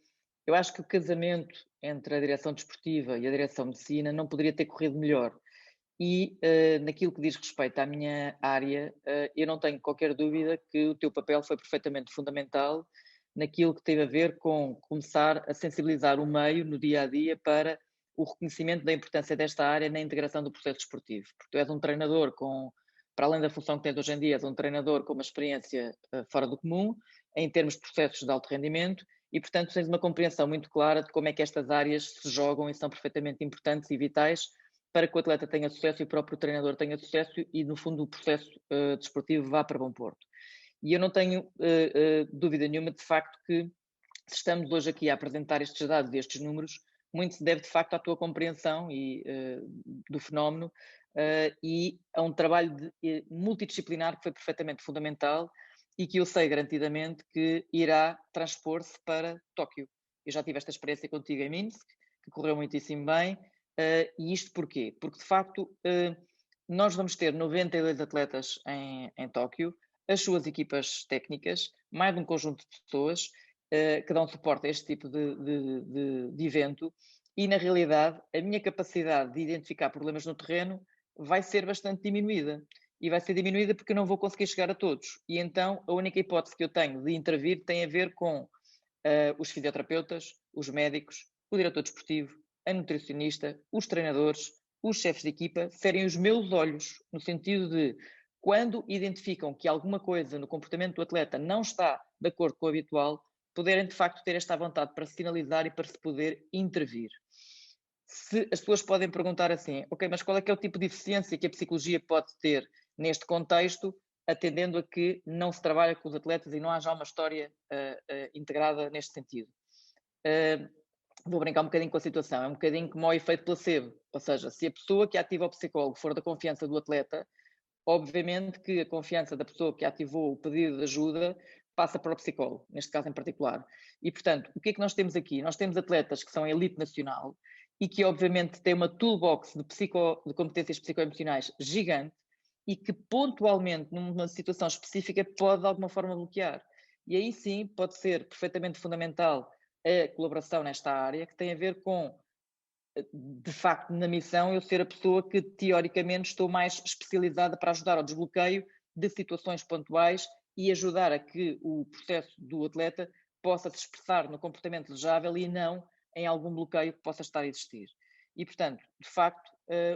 [SPEAKER 2] eu acho que o casamento entre a direção desportiva e a direção de medicina não poderia ter corrido melhor. E naquilo que diz respeito à minha área, eu não tenho qualquer dúvida que o teu papel foi perfeitamente fundamental naquilo que teve a ver com começar a sensibilizar o meio no dia a dia para o reconhecimento da importância desta área na integração do processo desportivo. Porque tu és um treinador para além da função que tens hoje em dia, és um treinador com uma experiência fora do comum, em termos de processos de alto rendimento, e portanto tens uma compreensão muito clara de como é que estas áreas se jogam e são perfeitamente importantes e vitais para que o atleta tenha sucesso e o próprio treinador tenha sucesso e, no fundo, o processo desportivo vá para bom porto. E eu não tenho dúvida nenhuma, de facto, que se estamos hoje aqui a apresentar estes dados e estes números, muito se deve, de facto, à tua compreensão do fenómeno e a um trabalho multidisciplinar que foi perfeitamente fundamental e que eu sei garantidamente que irá transpor-se para Tóquio. Eu já tive esta experiência contigo em Minsk, que correu muitíssimo bem. E isto porquê? Porque, de facto, nós vamos ter 92 atletas em Tóquio, as suas equipas técnicas, mais um conjunto de pessoas que dão suporte a este tipo de evento, e, na realidade, a minha capacidade de identificar problemas no terreno vai ser bastante diminuída. E vai ser diminuída porque eu não vou conseguir chegar a todos. E então, a única hipótese que eu tenho de intervir tem a ver com os fisioterapeutas, os médicos, o diretor desportivo, a nutricionista, os treinadores, os chefes de equipa, serem os meus olhos, no sentido de, quando identificam que alguma coisa no comportamento do atleta não está de acordo com o habitual, poderem de facto ter esta vontade para sinalizar e para se poder intervir. Se as pessoas podem perguntar assim, ok, mas qual é que é o tipo de eficiência que a psicologia pode ter neste contexto, atendendo a que não se trabalha com os atletas e não há já uma história integrada neste sentido. Vou brincar um bocadinho com a situação, é um bocadinho como o efeito placebo, ou seja, se a pessoa que ativa o psicólogo for da confiança do atleta, obviamente que a confiança da pessoa que ativou o pedido de ajuda passa para o psicólogo, neste caso em particular. E, portanto, o que é que nós temos aqui? Nós temos atletas que são elite nacional e que, obviamente, têm uma toolbox de competências psicoemocionais gigante e que, pontualmente, numa situação específica, pode, de alguma forma, bloquear. E aí, sim, pode ser perfeitamente fundamental a colaboração nesta área, que tem a ver com, de facto, na missão, eu ser a pessoa que, teoricamente, estou mais especializada para ajudar ao desbloqueio de situações pontuais e ajudar a que o processo do atleta possa se expressar no comportamento desejável e não em algum bloqueio que possa estar a existir. E, portanto, de facto,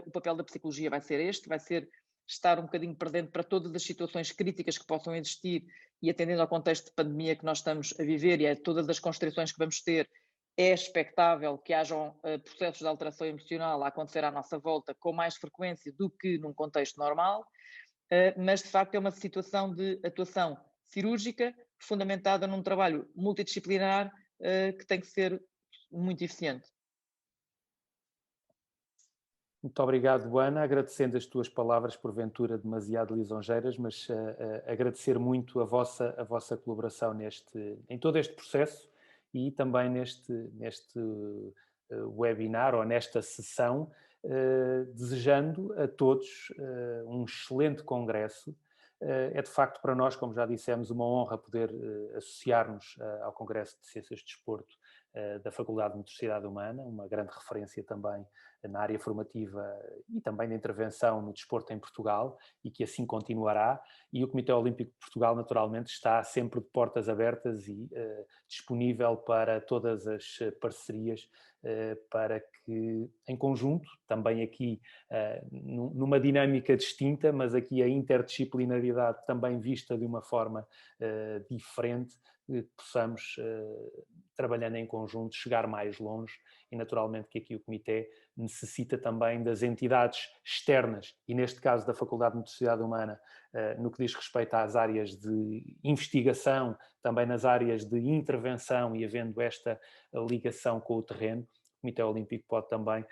[SPEAKER 2] o papel da psicologia vai ser este, vai ser estar um bocadinho presente para todas as situações críticas que possam existir e atendendo ao contexto de pandemia que nós estamos a viver e a todas as constrições que vamos ter, é expectável que hajam processos de alteração emocional a acontecer à nossa volta com mais frequência do que num contexto normal, mas de facto é uma situação de atuação cirúrgica fundamentada num trabalho multidisciplinar que tem que ser muito eficiente.
[SPEAKER 1] Muito obrigado, Ana, agradecendo as tuas palavras, porventura demasiado lisonjeiras, mas agradecer muito a vossa colaboração em todo este processo e também neste webinar ou nesta sessão, desejando a todos um excelente congresso, é de facto para nós, como já dissemos, uma honra poder associar-nos ao Congresso de Ciências de Desporto da Faculdade de Motricidade Humana, uma grande referência também na área formativa e também na intervenção no desporto em Portugal, e que assim continuará. E o Comitê Olímpico de Portugal, naturalmente, está sempre de portas abertas e disponível para todas as parcerias, para que, em conjunto, também aqui numa dinâmica distinta, mas aqui a interdisciplinaridade também vista de uma forma diferente, possamos, trabalhando em conjunto, chegar mais longe. E naturalmente que aqui o Comitê necessita também das entidades externas, e neste caso da Faculdade de Motricidade Humana, no que diz respeito às áreas de investigação, também nas áreas de intervenção, e havendo esta ligação com o terreno, o Comitê Olímpico pode também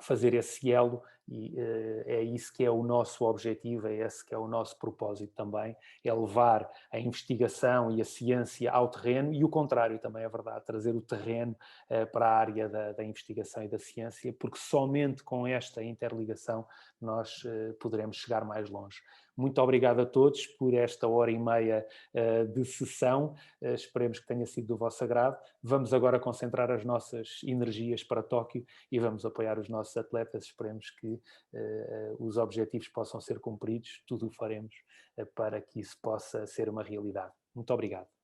[SPEAKER 1] fazer esse elo, e é isso que é o nosso objetivo, é esse que é o nosso propósito também, é levar a investigação e a ciência ao terreno, e o contrário também é verdade, trazer o terreno para a área da investigação e da ciência, porque somente com esta interligação nós poderemos chegar mais longe. Muito obrigado a todos por esta hora e meia de sessão, esperemos que tenha sido do vosso agrado. Vamos agora concentrar as nossas energias para Tóquio e vamos apoiar os nossos atletas, esperemos que os objetivos possam ser cumpridos, tudo o faremos para que isso possa ser uma realidade. Muito obrigado.